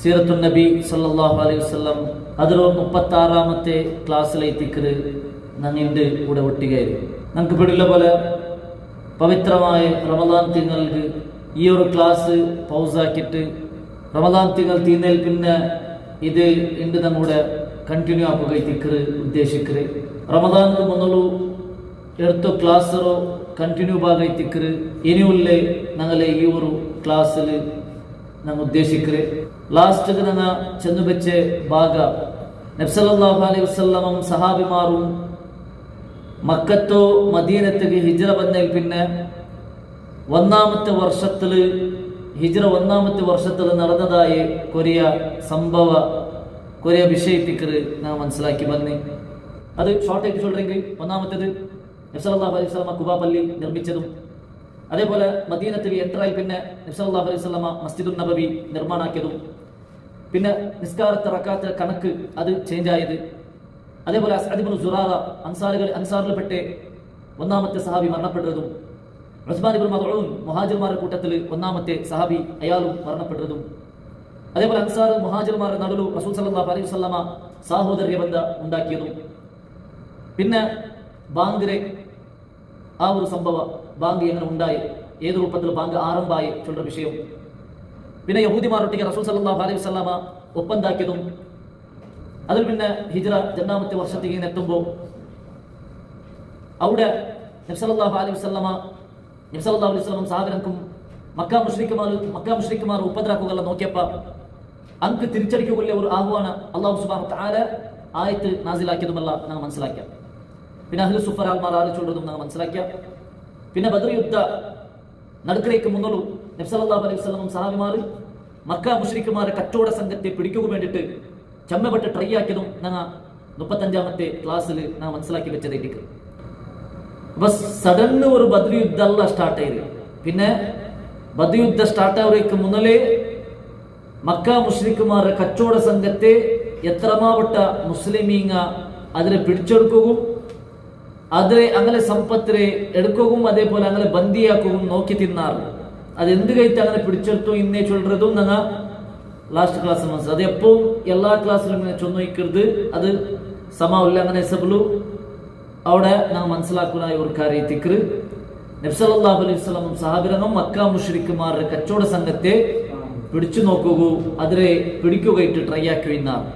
സീറത്തുൻ നബി സല്ലല്ലാഹു അലൈഹി വസല്ലം അതിൽ 36-ാമത്തെ ക്ലാസ്സിലെത്തിക്കത് ഞങ്ങളുടെ കൂടെ ഒട്ടികയായിരുന്നു. നമുക്ക് പിടിയുള്ള പോലെ പവിത്രമായ റമദാൻ തിങ്ങൾക്ക് ഈ ഒരു ക്ലാസ് പൗസാക്കിയിട്ട് റമദാൻ തിങ്ങൾ തീർന്നതിൽ പിന്നെ ഇത് ഉണ്ട് നമ്മുടെ കണ്ടിന്യൂ ആക്കുകയെത്തിക്കറ് ഉദ്ദേശിക്കറ്. റമദാനിന് മുന്നോളൂ എടുത്ത ക്ലാസ്സറോ കണ്ടിന്യൂ ഭാഗത്തിക്കറ് ഇനിയുള്ള ഞങ്ങളെ ഈ ഒരു ക്ലാസ്സിൽ ഞങ്ങൾ ഉദ്ദേശിക്കറ്. ലാസ്റ്റ് ഞങ്ങൾ ചെന്നു വെച്ച ഭാഗ നബി സല്ലല്ലാഹു അലൈഹി വസല്ലം സഹാബിമാരും മക്കത്തോ മദീനത്തേക്ക് ഹിജ്റ വന്നതിൽ പിന്നെ ഒന്നാമത്തെ വർഷത്തിൽ നടന്നതായി കൊറിയ സംഭവ കൊറിയ വിഷയത്തിക്കറ് ഞങ്ങൾ മനസ്സിലാക്കി വന്നേ. അത് ഷോർട്ടായിട്ട് ചൊല്ലിയെങ്കിൽ ഒന്നാമത്തേത് നബി സല്ലല്ലാഹു അലൈഹി വസല്ലം കുബാ പള്ളി നിർമ്മിച്ചതും, അതേപോലെ മദീനത്തിൽ എൻട്രായി പിന്നെ നബി സല്ലല്ലാഹു അലൈഹി വസല്ലം മസ്ജിദുൻ നബവി നിർമ്മാണാക്കിയതും, പിന്നെ നിസ്കാരത്തെ റക്അത്ത് കണക്ക് അത് ചേഞ്ച് ആയത്, അതേപോലെ അസ്അദ് ഇബ്നു സുറാറ അൻസാറിൽപ്പെട്ട ഒന്നാമത്തെ സഹാബി മരണപ്പെട്ടതും, ഉസ്മാൻ ഇബ്നു മദ്ഊൻ മുഹാജിർമാരുടെ കൂട്ടത്തിൽ ഒന്നാമത്തെ സഹാബി അയാളും മരണപ്പെട്ടതും, അതേപോലെ അൻസാർ മുഹാജിർമാരുടെ നടുവിൽ റസൂൽ സല്ലല്ലാഹു അലൈഹി വസല്ലമ സാഹോദര്യ ബന്ധം ഉണ്ടാക്കിയതും, പിന്നെ ബാങ്കിലെ ആ ഒരു സംഭവം ബാങ്ക് എങ്ങനെ ഉണ്ടായി, ഏത് രൂപത്തിൽ ബാങ്ക് ആരംഭമായി ചൊല്ലുന്ന വിഷയം, പിന്നെ യഹൂദിമാരൊട്ടിക്ക് റസൂൽ സല്ലല്ലാഹു അലൈഹി വസല്ലമ ഒപ്പന്താക്കിയതും, അതിൽ പിന്നെ ഹിജ്റ 2-ാമത്തെ വർഷത്തേക്ക് എത്തുമ്പോൾ അവിടെ നബി സല്ലല്ലാഹു അലൈഹി വസല്ലം സാഹബിനക്കും മക്ക മുശ്രിക്കുമാർ ഉപദ്രവങ്ങളെ നോക്കിയപ്പോൾ അങ്ക് തിരിച്ചടിക്കുള്ള ഒരു ആഹ്വാന അല്ലാഹു സുബ്ഹാനഹു തആല ആയത്ത് നാസിലാക്കിയതുമല്ല നാം മനസ്സിലാക്കിയ. പിന്നെ അഹ്ലു സുഫറാൽമാർ ആലോചിച്ചുള്ളതും നാം മനസ്സിലാക്കിയ. പിന്നെ ബദർ യുദ്ധ നടുക്കിലേക്ക് മുന്നോളൂ നബി സല്ലല്ലാഹു അലൈഹി വസല്ലം സഹാബിമാർ മക്ക മുശ്രിക്കുമാരെ കച്ചവട സംഘത്തെ പിടിക്കുക വേണ്ടിയിട്ട് ചമ്മപ്പെട്ട് ട്രൈ ആക്കിയതും ഞങ്ങൾ 35-ാമത്തെ ക്ലാസ്സിൽ നാം മനസ്സിലാക്കി വെച്ചതായിരിക്കും. അപ്പൊ സഡന് ഒരു ബദർ യുദ്ധ അല്ല സ്റ്റാർട്ട് ആയത്. പിന്നെ ബദർ യുദ്ധ സ്റ്റാർട്ട് ആവുന്നതിന് മുന്നലേ മക്ക മുശ്രിക്കുമാരുടെ കച്ചവട സംഘത്തെ എത്രമാവട്ട മുസ്ലിമീങ്ങ അതിനെ പിടിച്ചെടുക്കുകയും അതിനെ അങ്ങനെ സമ്പത്തിനെ എടുക്കുകയും അതേപോലെ അങ്ങനെ ബന്ദിയാക്കുകയും നോക്കി തിന്നാറ്. അത് എന്ത് കഴിച്ച് അങ്ങനെ പിടിച്ചെടുത്തു ഇന്നേ ചൊല്ലുന്നതും ഞങ്ങൾ ലാസ്റ്റ് ക്ലാസ് മനസ്സിലായി. അത് എപ്പോഴും എല്ലാ ക്ലാസ്സിലും ഇങ്ങനെ ചൊന്നോയിക്കരുത്, അത് സമാവില്ല. അങ്ങനെ സബലു അവിടെ നാം മനസ്സിലാക്കുന്ന ഒരു കാര്യത്തിക്ക് നബി സല്ലല്ലാഹു അലൈഹി വസല്ലം സഹാബിരങ്ങും മക്ക മുശ്രിക്കുമാരുടെ കച്ചവട സംഘത്തെ പിടിച്ചു നോക്കുകയോ അതിനെ പിടിക്കുകയിട്ട് ട്രൈ ആക്കി എന്നാണ്.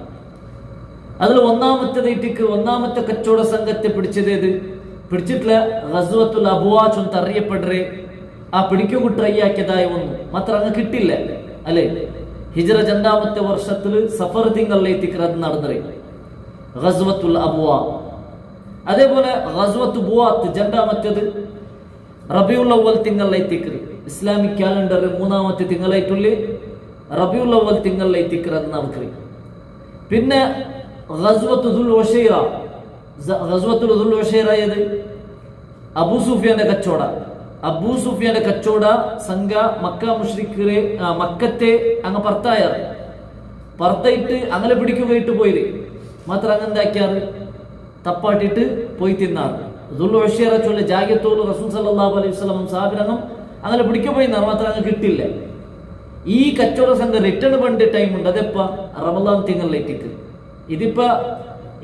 അതിൽ ഒന്നാമത്തെ കച്ചവട സംഘത്തെ പിടിച്ചിട്ടുള്ള ഗസ്വത്തുൽ അബ്വാ ചൊന്ന് അറിയപ്പെടുറേ ആ പിടിക്കുക ട്രൈ ആക്കിയതായ ഒന്ന് മാത്രം അങ്ങ് കിട്ടില്ല അല്ലെ. ഹിജ്റ 2-ാമത്തെ വർഷത്തിൽ സഫർ തിങ്കളിലേക്ക് അത് നടന്നേ ഗസ്വത്തുൽ അബ്വാ. അതേപോലെ ഗസ്വത്ത് ബുവാത്ത് 2-ാമത്തേത് റബിയുൽ അവ്വൽ തിങ്കളിലേക്ക് ഇസ്ലാമിക് ക്യാലണ്ടർ 3-ാമത്തെ തിങ്കളായിട്ടുള്ള റബിയുൽ അവ്വൽ തിങ്കളിലേക്ക് അത് നടക്കേ. പിന്നെ ഗസ്വത്തുൽ ദുൽ ഉശൈറ ഏത് അബൂ സുഫിയാന്റെ കച്ചവട സംഘ മക്ക മുശ്രിക്കരെ മക്കത്തെ അങ്ങ് പറത്തായിട്ട് അങ്ങനെ പിടിക്കുകയിട്ട് പോയത് മാത്രം അങ്ങ് എന്താക്കിയാറ് തപ്പാട്ടിട്ട് പോയി തിന്നാറ്. ദുൽ ഉശൈറ ചൊല്ല ജാഗ്യത്തോട് റസൂൽ സല്ലല്ലാഹു അലൈഹി വസല്ലം സാബിരങ്ങും അങ്ങനെ പിടിക്കുക പോയി മാത്രം അങ്ങ് കിട്ടില്ല. ഈ കച്ചവട സംഘം റിട്ടേൺ പണ്ട് ടൈം ഉണ്ട്, അതെപ്പ റമദാൻ തിങ്കളിലേക്ക്. ഇതിപ്പോ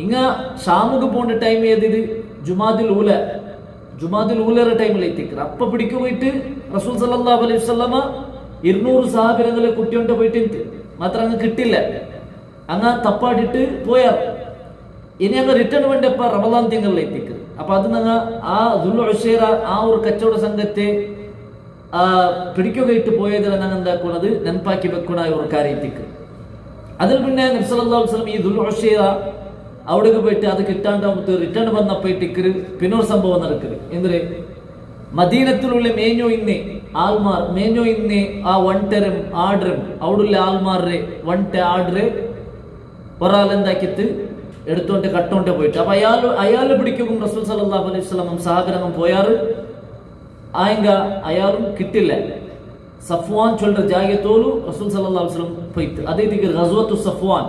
ഇങ്ങ ഷാമുക്ക് പോകേണ്ട ടൈം ഏത്? ഇത് ജുമാദുൽ ഊലയുടെ ടൈമിലേക്ക്. അപ്പൊ പിടിക്കു പോയിട്ട് റസൂൽ സല്ലല്ലാഹു അലൈഹി വസല്ലമ 200 സഹാബിരങ്ങളെ കുട്ടിയോണ്ട് പോയിട്ട് മാത്രം അങ്ങ് കിട്ടില്ല, അങ്ങ് തപ്പാടിട്ട് പോയാർ. ഇനി അങ്ങ് റിട്ടേൺ വേണ്ടപ്പ റമദാൻ തിങ്കളിലേക്ക്. അപ്പൊ അത് ഞങ്ങൾ ആ ദുൽ ഉശൈറ ആ ഒരു കച്ചവട സംഘത്തെ പിടിക്കുകയിട്ട് പോയതിനെ ഞങ്ങൾ എന്താക്കുന്നത് നെനപ്പാക്കി വെക്കുന്ന ഒരു കാര്യത്തേക്ക്. അതിൽ പിന്നെ നബി സല്ലല്ലാഹു അലൈഹി വസല്ലം ഈ ദുൽ ഉശൈറ അവിടേക്ക് പോയിട്ട് അത് കിട്ടാണ്ടാവുമ്പോ റിട്ടേൺ വന്നപ്പോയിട്ടേക്ക് പിന്നൊരു സംഭവം നടക്കുന്നത് എന്തിന് മദീനത്തിലുള്ള മേഞ്ഞോ ഇന്നേ ആ വൺടെറും ആർഡറും അവിടുള്ള ആൾമാരുടെ വൺടെ ആർഡറ് ഒരാൾ എന്താക്കിത്ത് എടുത്തോണ്ട് കട്ടോണ്ട് പോയിട്ട് അപ്പൊ അയാൾ പിടിക്കും റസൂൽ സല്ലല്ലാഹു അലൈഹി വസല്ലം സഹാബിരങ്ങും പോയാറ് അയാളും കിട്ടില്ല. സഫ്വാൻ ചൊല്ലുന്ന ജാഗ്യത്തോളു റസൂൽ സല്ലല്ലാഹു അലൈഹി വസല്ലം പോയിട്ട് അതേ ഗസ്വത്തു സഫ്വാൻ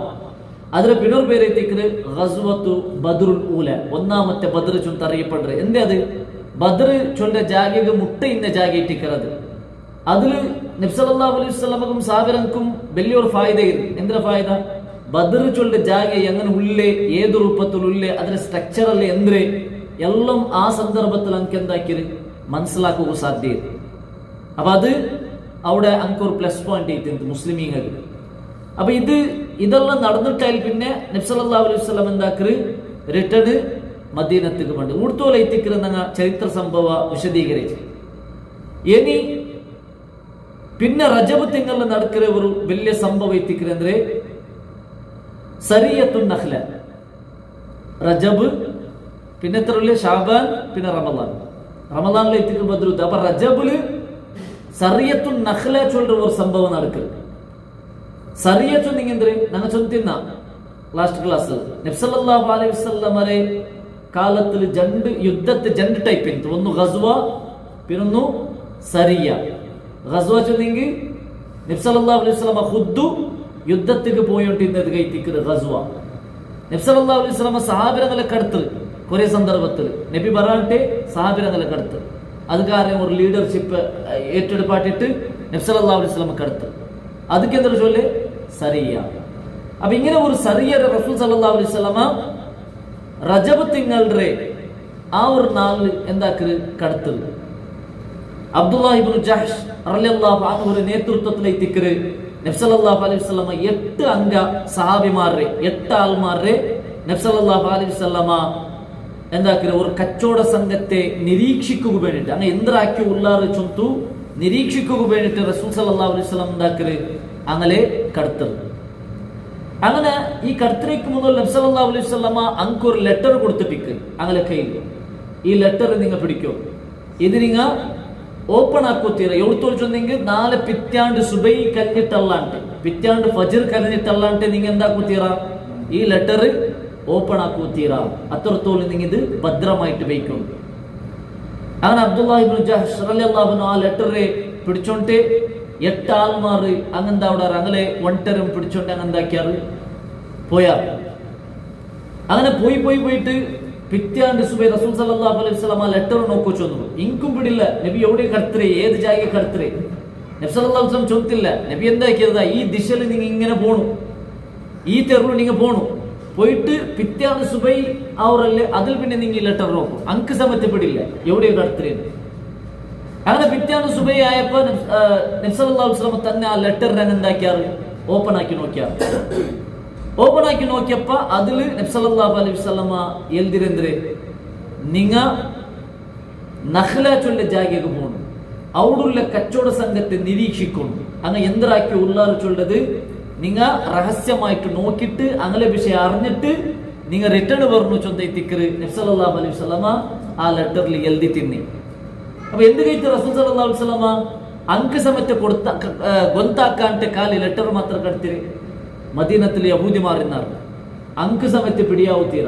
അതിലെ പിന്നൊരു പേരെത്തിക്കുന്നത് ഗസ്വത്തു ബദ്റുൽ ഊല 1-ാമത്തെ ബദർ ചൊന്ന് അറിയപ്പെടുന്നത്. എന്തേ അത് ബദർ ചൊല്ലുന്ന ജാഗ്യക്ക് മുട്ട ഇന്ന ജാഗ്യറ്റിക്കറത് അതില് നബി സല്ലല്ലാഹു അലൈഹി വസല്ലമക്കും സാബിറക്കും വലിയൊരു ഫായിദയുണ്ട്. എന്തിനാ ഫായിദ? ബദർ ചൊല്ലിന്റെ ജാഗ എങ്ങനെ ഉള്ളേ, ഏത് രൂപത്തിലുള്ളേ, അതിന്റെ സ്ട്രക്ചറല്ലേ എന്തിരെ എല്ലാം ആ സന്ദർഭത്തിൽ അങ്ക് എന്താക്കിയത് മനസ്സിലാക്കുക സാധ്യത. അപ്പൊ അത് അവിടെ അങ്കൊരു പ്ലസ് പോയിന്റ് ആയിട്ടുണ്ട് മുസ്ലിമീങ്ങൾ. അപ്പൊ ഇതെല്ലാം നടന്നിട്ടായി പിന്നെ നബി സല്ലല്ലാഹു അലൈഹി വസല്ലം എന്താക്കര് റിട്ടേൺ മദീനത്തേക്ക് വേണ്ടി ഊർത്തോലെത്തിക്കുന്ന ചരിത്ര സംഭവ വിശദീകരിച്ച്. ഇനി പിന്നെ റജബ് തിങ്കളിൽ നടക്കുന്ന ഒരു വലിയ സംഭവം എത്തിക്കുന്നേ സരിയത്തുൻ നഖ്ല. റജബ് പിന്നെ എത്ര ഷാബാൻ പിന്നെ റമദാനിൽ എത്തിക്കുന്ന ബദ്രുദ്ദ. അപ്പൊ റജബില് സറിയത്തുൻ നഖ്ല ചൊല്ലുന്ന ഒരു സംഭവം നടക്കുന്നത്. സറിയ ചൊന്നിങ്ങെന്തേ ഞങ്ങൾ ചൊന്തിന്ന ലാസ്റ്റ് ക്ലാസ് നബി സല്ലല്ലാഹു അലൈഹി വസല്ലമരെ കാലത്തിൽ യുദ്ധത്തെ രണ്ട് ടൈപ്പ് ഉണ്ട്. ഒന്ന് ഗസ്വ പിന്നൊന്നു സരിയ. ഗസ്വ ചൊന്നെങ്കിൽ നബി സല്ലല്ലാഹു അലൈഹി വസല്ലമ ഖുദ്ദു യുദ്ധത്തിക്ക് പോയോണ്ടിരുന്നത് കൈത്തിക്കുന്നത് ഗസ്വ. നബി സല്ലല്ലാഹു അലൈഹി വസല്ലമ സഹാബിരങ്ങളെ കടുത്ത് കുറെ സന്ദർഭത്തിൽ നബി പറയാട്ടെ സഹാബിരങ്ങളെ കടുത്ത് അത് കാരണം ഒരു ലീഡർഷിപ്പ് ഏറ്റെടുപ്പാട്ടിട്ട് നബി സല്ലല്ലാഹു അലൈഹി വസല്ലമ കടുത്ത് ಅದಕ್ಕೆ എന്തൊരു ചൊല്ല് സരിയ. അപ്പൊ ഇങ്ങനെ ഒരു സരിയ റസൂൽ സല്ലല്ലാഹു അലൈഹി വസല്ലമ റജബ് തിങ്കളുടെ ആ ഒരു നാളിൽ എന്താക്കര് കടത്തത്. അബ്ദുല്ലാഹി ഇബ്നു ജഹ്ഷ് റളിയല്ലാഹു അൻഹുവിന്റെ നേതൃത്വത്തിൽ എത്തിക്കര് നബി സല്ലല്ലാഹു അലൈഹി വസല്ലമ 8 അംഗ സഹാബിമാരെ 8 ആൾമാരെ നബി സല്ലല്ലാഹു അലൈഹി വസല്ലമ എന്താക്കര് ഒരു കച്ചവട സംഘത്തെ നിരീക്ഷിക്കുക വേണ്ടിട്ട് അങ്ങനെ എന്തരാക്കി ഉള്ളാറ് ചൊന്തു നിരീക്ഷിക്കുക വേണ്ടിട്ട് റസൂൽ സല്ലല്ലാഹു അലൈഹി വസല്ലം എന്താക്കര് അങ്ങനെ കടത്തത്. അങ്ങനെ ഈ കടത്തിലേക്ക് മുതൽ നബി സല്ലല്ലാഹു അലൈഹി വസല്ലമ അങ്കൊരു ലെറ്റർ കൊടുത്തിട്ടിക്ക് അങ്ങനെ കയ്യിൽ. ഈ ലെറ്റർ നിങ്ങൾ പിടിക്കോ, ഇത് നിങ്ങൾ ഓപ്പൺ ആക്കൂത്തീര. എവിടുത്തോളിച്ചു വന്നെങ്കിൽ നാളെ പിറ്റാണ്ട് സുബൈ കഴിഞ്ഞിട്ടല്ലാണ്ട് പിറ്റാണ്ട് ഫജർ കഴിഞ്ഞിട്ടല്ലാണ്ട് നിങ്ങൾ എന്താക്കൂത്തീറ ഈ ലെറ്റർ ഓപ്പൺ ആക്കൂത്തീറ. അത്രത്തോളം നിങ്ങൾ ഇത് ഭദ്രമായിട്ട് വയ്ക്കും. അങ്ങനെ അബ്ദുല്ലാഹി ഇബ്നു ജഹ്ഷ് റളിയല്ലാഹു അൻഹു ആ ലെറ്ററെ പിടിച്ചോണ്ട് 8 ആൾമാര് അങ്ങന്താ അവിടെ അങ്ങനെ ഒണ്ടരം പിടിച്ചോണ്ട് അങ്ങന്താക്കിയാറ് പോയാർ. അങ്ങനെ പോയിട്ട് പിറ്റാണ്ട് സുബൈ റസൂൽ സല്ലല്ലാഹു അലൈഹി വസല്ലം ആ ലെറ്റർ നോക്കിച്ചു വന്നു. ഇൻകും പിടില്ല നബി എവിടെ കടത്തരേ, ഏത് ജാഗ കടത്തരേ. നബി സല്ലല്ലാഹു അലൈഹി വസല്ലം ചൊന്നില്ല. നബി എന്താക്കിയതാ ഈ ദിശയിൽ നിങ്ങൾ ഇങ്ങനെ പോണു, ഈ തെരുവിൽ നിങ്ങൾ പോണു. പോയിട്ട് പിറ്റാണ്ട് സുബൈ അവരല്ലേ അതിൽ പിന്നെ നിങ്ങൾ ലെറ്റർ നോക്കും. അങ്ക് സമയത്ത് പിടില്ല എവിടെയോ കടത്തരേ. അങ്ങനെ പിറ്റാണ്ട് സുബൈ ആയപ്പോ നബി സല്ലല്ലാഹു അലൈഹി വസല്ലം തന്നെ ആ ലെറ്ററിനെ എന്താക്കിയാറ് ഓപ്പൺ ആക്കി നോക്കിയാറ്. ഓപ്പൺ ആക്കി നോക്കിയപ്പോ അതില് നബി സല്ലല്ലാഹു അലൈഹി വസല്ലമ എഴുതിരെന്തേ നിങ്ങ നഖ്ല ചൊല്ല ജാഗയ്ക്ക് പോകണം, അവിടുള്ള കച്ചവട സംഘത്തെ നിരീക്ഷിക്കണം. അങ്ങനെ എന്തരാക്കി ഉള്ളാറ് ചൊല്ലത് നിങ്ങ രഹസ്യമായിട്ട് നോക്കിയിട്ട് അങ്ങനെ വിഷയം അറിഞ്ഞിട്ട് നിങ്ങൾ റിട്ടേൺ പറഞ്ഞു ചൊന്തത്തിക്കറ് നബി സല്ലല്ലാഹു അലൈഹി വസല്ലമ ആ ലെറ്ററിൽ എഴുതി തിന്നി. അപ്പൊ എന്ത് കഴിച്ചു റസൂൽ സല്ലല്ലാഹു അലൈഹി വസല്ലമ അങ്ക് സമയത്ത് ഗൊന്താക്കാണ്ട് കാലി ലെറ്റർ മാത്രം കടത്തിരി. മദീനത്തിലെ യഹൂദിമാർ അങ്ക് സമയത്ത് പിടിയാവുത്തീര.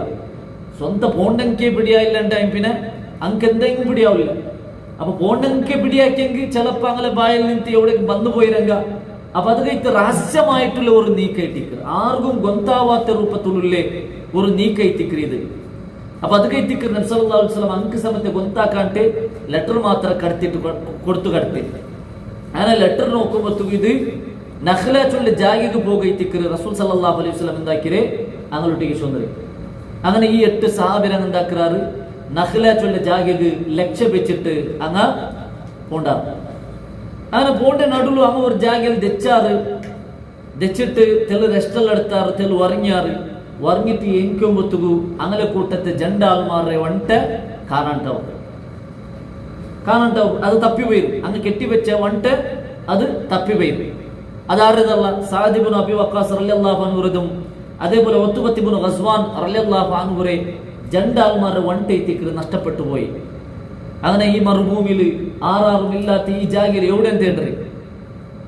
സ്വന്തം പോണ്ടെങ്കിൽ പിടിയായില്ലാണ്ടായി പിന്നെ അങ്ക് എന്തെങ്കിലും പിടിയാവില്ല. അപ്പൊ പോണ്ടെങ്കിൽ പിടിയാക്കിയെങ്കിൽ ചിലപ്പോ അങ്ങനെ ബായിൽ നിന്ന് എവിടെ വന്നു പോയിരങ്ക. അപ്പൊ അത് കഴിച്ച് രഹസ്യമായിട്ടുള്ള ഒരു നീക്കൈത്തിക്കർ, ആർക്കും ഗൊന്താവാത്ത രൂപത്തിലുള്ള ഒരു നീക്കൈത്തിക്കർ ഇത്. അപ്പൊ അത് കഴിത്തിക്കർ നബി സല്ലല്ലാഹു അലൈഹി വസല്ലം അങ്ക് സമയത്ത് ഗൊന്താക്കാണ്ട് ലെറ്റർ മാത്രം കൊടുത്തു കടത്തി. അങ്ങനെ ലെറ്റർ നോക്കുമ്പോ ഇത് നഖ്ല ചൊല്ലി ജാഗയ്ക്ക് പോകൈത്തിക്കറ് റസൂൽ സല്ലല്ലാഹു അലൈഹി വസല്ലം എന്താക്കിരേ അങ്ങോട്ടേക്ക് ചൊന്നര്. അങ്ങനെ ഈ 8 സഹാബിരങ്ങൾ എന്താക്കാറ് നഖ്ല ചൊല്ലി ജാഗയ്ക്ക് ലക്ഷ്യം വെച്ചിട്ട് അങ്ങ് പോണ്ടാറ്. അങ്ങനെ പോണ്ട നടുവിൽ അങ്ങ് ഒരു ജാഗയിൽ ദച്ചിട്ട് തെള് റെസ്റ്റെല്ലാം എടുത്താറ്, തെള് ഉറങ്ങിയാറ്. ഉറങ്ങിട്ട് എനിക്കുമ്പത്തുകു അങ്ങനെ കൂട്ടത്തെ ജണ്ടാൾമാരെ വണ്ട കാണാണ്ടാവും. അത് തപ്പിപ്പോയി അങ്ങ് കെട്ടിവെച്ച വണ്ട അത് തപ്പിപ്പോയി. അതാരതല്ല സഅദ് ഇബ്നു അബി വഖാസ് റളിയല്ലാഹു അൻഹുറതും അതേപോലെ ഉത്ബത്ത് ഇബ്നു ഗസ്വാൻ റളിയല്ലാഹു അൻഹുറെ ജണ്ടാൾമാരെ വണ്ടേത്തിക്ക് നഷ്ടപ്പെട്ടു പോയി. അങ്ങനെ ഈ മരുഭൂമിയിൽ ആറാറുമില്ലാത്ത ഈ ജാഗയിൽ എവിടെ തേണ്ടേ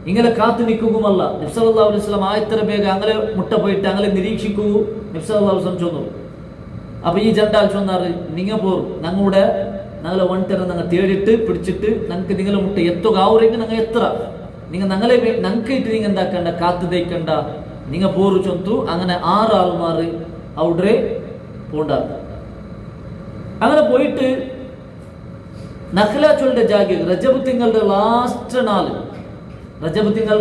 ഇങ്ങനെ കാത്തു നിൽക്കുമല്ല. നബി സല്ലല്ലാഹു അലൈഹി വസല്ലം ആയത്ര വേഗം അങ്ങനെ മുട്ട പോയിട്ട് അങ്ങനെ നിരീക്ഷിക്കൂ നബി സല്ലല്ലാഹു അലൈഹി വസല്ലം ചൊന്നു. അപ്പൊ ഈ ജണ്ടാൽ ചൊന്നാറ് നിങ്ങ പോർ ഞങ്ങളെ വണ്ടരെ ഞങ്ങൾ തേടിട്ട് പിടിച്ചിട്ട് ഞങ്ങൾക്ക് നിങ്ങളെ മുട്ട എത്തുക ആവുരെങ്കിൽ ഞങ്ങൾ എത്ര നിങ്ങൾ ഞങ്ങളെ ഞങ്ങൾക്കായിട്ട് നിങ്ങൾ എന്താക്കണ്ട കാത്തു തയ്ക്കണ്ട നിങ്ങൾ പോറ് ചൊന്തു. അങ്ങനെ 6 ആൾമാര് അവിടെ പോണ്ട. അങ്ങനെ പോയിട്ട് ನಖ್ಲ ಚೊಲ್ಡ ಜಾಗ ರಜಬ್ ತಿಂಗಳ ಲಾಸ್ಟ್ ನಾಳು, ರಜಬ್ ತಿಂಗಳ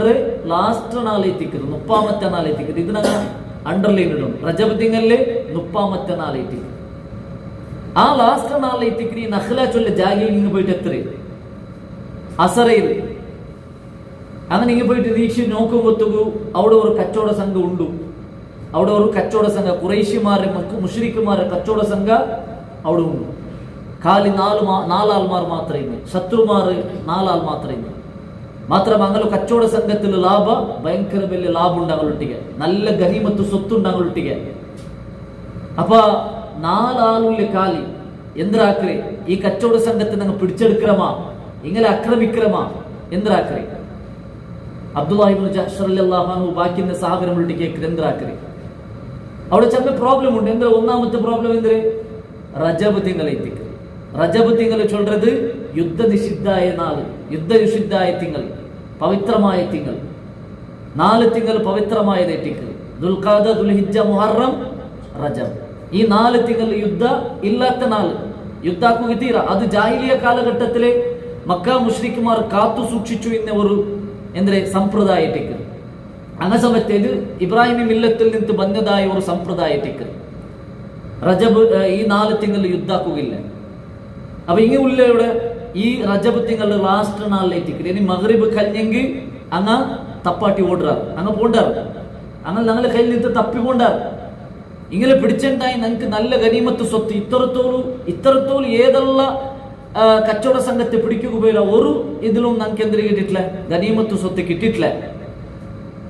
ಲಾಸ್ಟ್ ನಾಳು ಐತಿಕ್ಕದು 30 ನಾಳು ಐತಿಕ್ಕದು. ಇದನ್ನ ಅಂಡರ್ಲೈನ್ ಇಡೋಣ. ರಜಬ್ ತಿಂಗಳಲ್ಲಿ 30 ನಾಳು ಐತಿಕ್ಕದು. ആ ലാസ്റ്റ് നാളെ എത്തിക്കറി നഖ്ല ചൊല്ല ജാഗയിൽ ഇങ്ങ് പോയിട്ട് എത്ര അസറയിൽ അങ്ങനെ ഇങ്ങ് പോയിട്ട് വീക്ഷി നോക്കുമ്പോഴത്തേക്കു അവിടെ ഒരു കച്ചവട സംഘം ഉണ്ട്. അവിടെ ഒരു കച്ചവട സംഘം ഖുറൈശിമാരെ മുശ്രിക്കുമാരെ കച്ചവട സംഘം അവിടെ ഉണ്ട്. കാലി നാലാൾമാർ മാത്രമേ, ശത്രുമാർ 4 ആൾ മാത്രമേ. മാത്രം അങ്ങനെ കച്ചവട സംഘത്തിൽ ലാഭ ഭയങ്കര വലിയ ലാഭം ഉണ്ട് അങ്ങോട്ടിಗೆ, നല്ല ഗനീമത്ത് സ്വത്തുണ്ട് അങ്ങോട്ടിಗೆ. അപ്പൊ 4 ആളുള്ള കാലി എന്തിനാക്കറേ ഈ കച്ചവട സംഘത്തെ ഞങ്ങൾ പിടിച്ചെടുക്കണമാ, ഇങ്ങനെ ആക്രമിക്കണമാ എന്തിനാക്കറേ? അബ്ദുല്ലാഹി ഇബ്നു ജഹ്ഷ് റളിയല്ലാഹു അൻഹു ബാക്കിയുള്ള സഹാബികളുടെ കേൾക്കുക എന്തിനാക്കറേ? അവിടെ ചെമ്മ പ്രോബ്ലം ഉണ്ട്. എന്താ ഒന്നാമത്തെ പ്രോബ്ലം എന്ത്? റജബ് തിങ്കളെ എത്തിക്കുക. റജബ് തിങ്കൾ ചൊല്றது യുദ്ധ നിഷിദ്ധായ നാള്, യുദ്ധ നിഷിദ്ധായ തിങ്കൾ, പവിത്രമായ തിങ്കൾ. 4 തിങ്കൾ പവിത്രമായത് എത്തിക്കുക. ദുൽഖാദ, ദുൽഹിജ്ജ, മുഹറം, റജബ്. ഈ 4 തിങ്കൾ യുദ്ധ ഇല്ലാത്ത നാള്, യുദ്ധാക്കുക തീര. അത് ജാഹിലിയ കാലഘട്ടത്തിലെ മക്ക മുശ്രിക്കുമാർ കാത്തു സൂക്ഷിച്ചു എന്ന ഒരു സമ്പ്രദായത്തേക്ക്. അങ്ങ സമയത്തേത് ഇബ്രാഹിമി മില്ലത്തിൽ നിന്ന് ബന്ധതായ ഒരു സമ്പ്രദായത്തേക്ക് റജബ് ഈ 4 തിങ്കൾ യുദ്ധാക്കുകയില്ല. അപ്പൊ ഇങ്ങനെ ഉള്ള ഇവിടെ ഈ റജബ് തിങ്കളുടെ ലാസ്റ്റ് നാളിലേറ്റിക്ക് ഇനി മഗ്രിബ് കഴിഞ്ഞെങ്കിൽ അങ്ങ് തപ്പാട്ടി ഓടുറാറ്, അങ്ങ് പോണ്ടാറ്, അങ്ങനെ ഞങ്ങളുടെ കയ്യിൽ നിന്ന് തപ്പി പോണ്ടാറ്. ഇങ്ങനെ പിടിച്ചിട്ടുണ്ടായി ഞങ്ങൾക്ക് നല്ല ഗനീമത്ത് സ്വത്ത് ഇത്രത്തോളം ഏതെല്ല കച്ചവട സംഘത്തെ പിടിക്കുക പോയില്ല. ഒരു ഇതിലും ഞങ്ങൾക്ക് എന്തിനു കിട്ടിയിട്ടില്ല, ഗനീമത്ത് സ്വത്ത് കിട്ടിയിട്ടില്ല.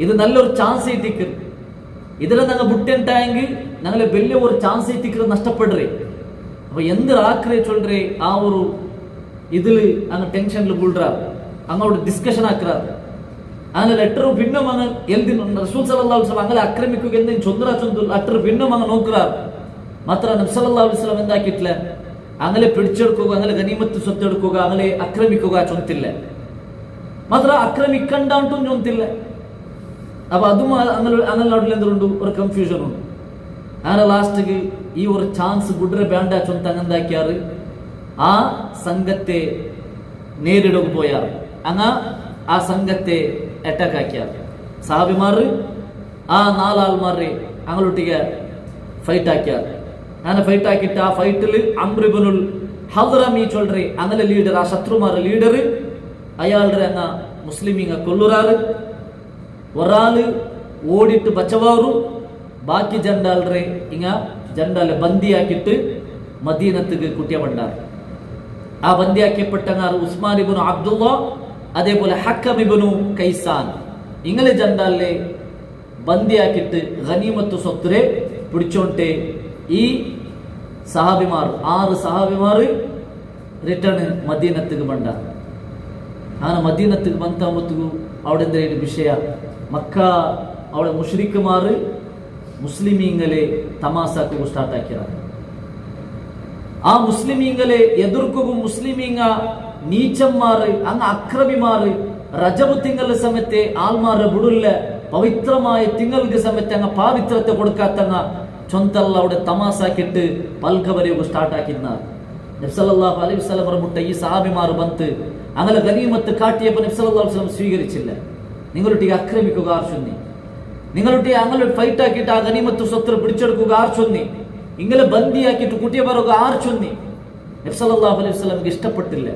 ഇത് നല്ലൊരു ചാൻസ് എത്തിക്ക്. ഇതിലെ ഞങ്ങൾ ബുട്ടുണ്ടായെങ്കിൽ ഞങ്ങളെ വലിയ ഒരു ചാൻസ് എത്തിക്കുന്നത് നഷ്ടപ്പെടുറേ. അപ്പൊ എന്തിനാക്കറേ ചൊല്ലേ ആ ഒരു ഇതില് അങ്ങ് ടെൻഷനിൽ വീഴുറാറ്, അങ്ങോട്ട് ഡിസ്കഷൻ ആക്കാറ്. അങ്ങനെ ലെറ്ററും പിന്നും അങ്ങ് എഴുതിനുണ്ട്. റസൂൽ സല്ലല്ലാഹു അലൈഹി വസല്ലം അങ്ങനെ ആക്രമിക്കുക എന്തെങ്കിലും ചൊന്തുറ ലെറ്റർ പിന്നും അങ്ങ് നോക്കുറാറ്. മാത്രം നബി സല്ലല്ലാഹു അലൈഹി വസല്ലം എന്താക്കിയിട്ടില്ല, അങ്ങനെ പിടിച്ചെടുക്കുക, അങ്ങനെ ഗനീമത്ത് സ്വത്തെടുക്കുക, അങ്ങനെ ആക്രമിക്കുക ചൊന്നില്ല. മാത്ര ആക്രമിക്കണ്ടും ചൊന്നില്ല. അപ്പൊ അതും അങ്ങനെ നാട്ടിൽ എന്തുണ്ട്, ഒരു കൺഫ്യൂഷൻ ഉണ്ട്. അങ്ങനെ ലാസ്റ്റ് ഈ ഒരു ചാൻസ് ഗുഡ്രെ വേണ്ട ചൊന്ത എന്താക്കിയാറ്, ആ സംഘത്തെ നേരിടുക പോയാറ്. അങ്ങ ആ സംഘത്തെ അറ്റാക്ക് ആക്കിയാറ്. സഹാബിമാർ ആ 4 ആൾമാരെ അങ്ങോട്ടിಗೆ ഫൈറ്റ് ആക്കിയാറ്. അങ്ങനെ ഫൈറ്റ് ആക്കിയിട്ട് ആ ഫൈറ്റിൽ അംർ ഇബ്നുൽ ഹദ്റമി ചൊല്ലേ അങ്ങനെ ലീഡർ, ആ ശത്രുമാർ ലീഡർ അയാളുടെ അങ്ങ മുസ്ലിമീങ്ങ കൊല്ലുറാറ്. ഒരാള് ഓടിട്ട് ബച്ചവാറും ബാക്കി ജണ്ടാളരെ ഇങ്ങ ജണ്ടാലെ ബന്ദിയാക്കിയിട്ട് മദീനത്തേക്ക് കുട്ടിയ പണ്ടാറ്. ആ ബന്ദിയാക്കിയപ്പെട്ടങ്ങാർ ഉസ്മാൻ ഇബ്നു അബ്ദുള്ള, അതേപോലെ ഹക്കം ഇബ്നു കൈസാൻ. ഇങ്ങനെ ജണ്ടാലെ ബന്ദിയാക്കിയിട്ട് ഗനീമത്ത് സ്വത്തുരെ പിടിച്ചോണ്ടെ ഈ സഹാബിമാർ 6 സഹാബിമാർ റിട്ടേൺ മദീനത്തേക്ക് പണ്ടാറ്. അങ്ങനെ മദീനത്തേക്ക് ಬಂತಾಗುತ್ತೂ അവിടെ എന്തൊരു വിഷയ, മക്ക അവിടെ മുശ്രിക്കുമാർ മുസ്ലിമീങ്ങളെ തമാസാക്കുക സ്റ്റാർട്ട് ആക്കിയാണ്. ആ മുസ്ലിമീങ്ങളെ എതിർക്കുകയും മുസ്ലിമീങ്ങ നീച്ചന്മാർ അങ്ങ് അക്രമിമാർ റജബ് തിങ്കളുടെ സമയത്തെ ആൾമാരെ ബുടുല്ല പവിത്രമായ തിങ്ങൾക്ക് സമയത്ത് അങ്ങ് പാവിത്രത്തെ കൊടുക്കാത്തങ്ങ ചൊന്തല്ല അവിടെ തമാസാക്കിയിട്ട് പൽക്കവരെയൊക്കെ സ്റ്റാർട്ട് ആക്കിയിരുന്നാർ. നബി സല്ലല്ലാഹു അലൈഹി വസല്ലം പറഞ്ഞിട്ട ഈ സഹാബിമാർ ಬಂತು അങ്ങനെ ഗനീമത്ത് കാട്ടിയപ്പോൾ നബി സല്ലല്ലാഹു അലൈഹി വസല്ലം സ്വീകരിച്ചില്ല. നിങ്ങളൊട്ടിಗೆ ആക്രമിക്കുക ആർച്ചൊന്നി, നിങ്ങളൊട്ടിಗೆ അങ്ങനെ ഫൈറ്റ് ആക്കിയിട്ട് ആ ഗനീമത്ത് സ്വത്ത് പിടിച്ചെടുക്കുക ആർച്ചൊന്നി, ഇങ്ങനെ ബന്ദിയാക്കിയിട്ട് കുട്ടിയെ പറയുക ആർച്ചൊന്നി. നബി സല്ലല്ലാഹു അലൈഹി വസല്ലംക്ക് ഇഷ്ടപ്പെട്ടില്ല.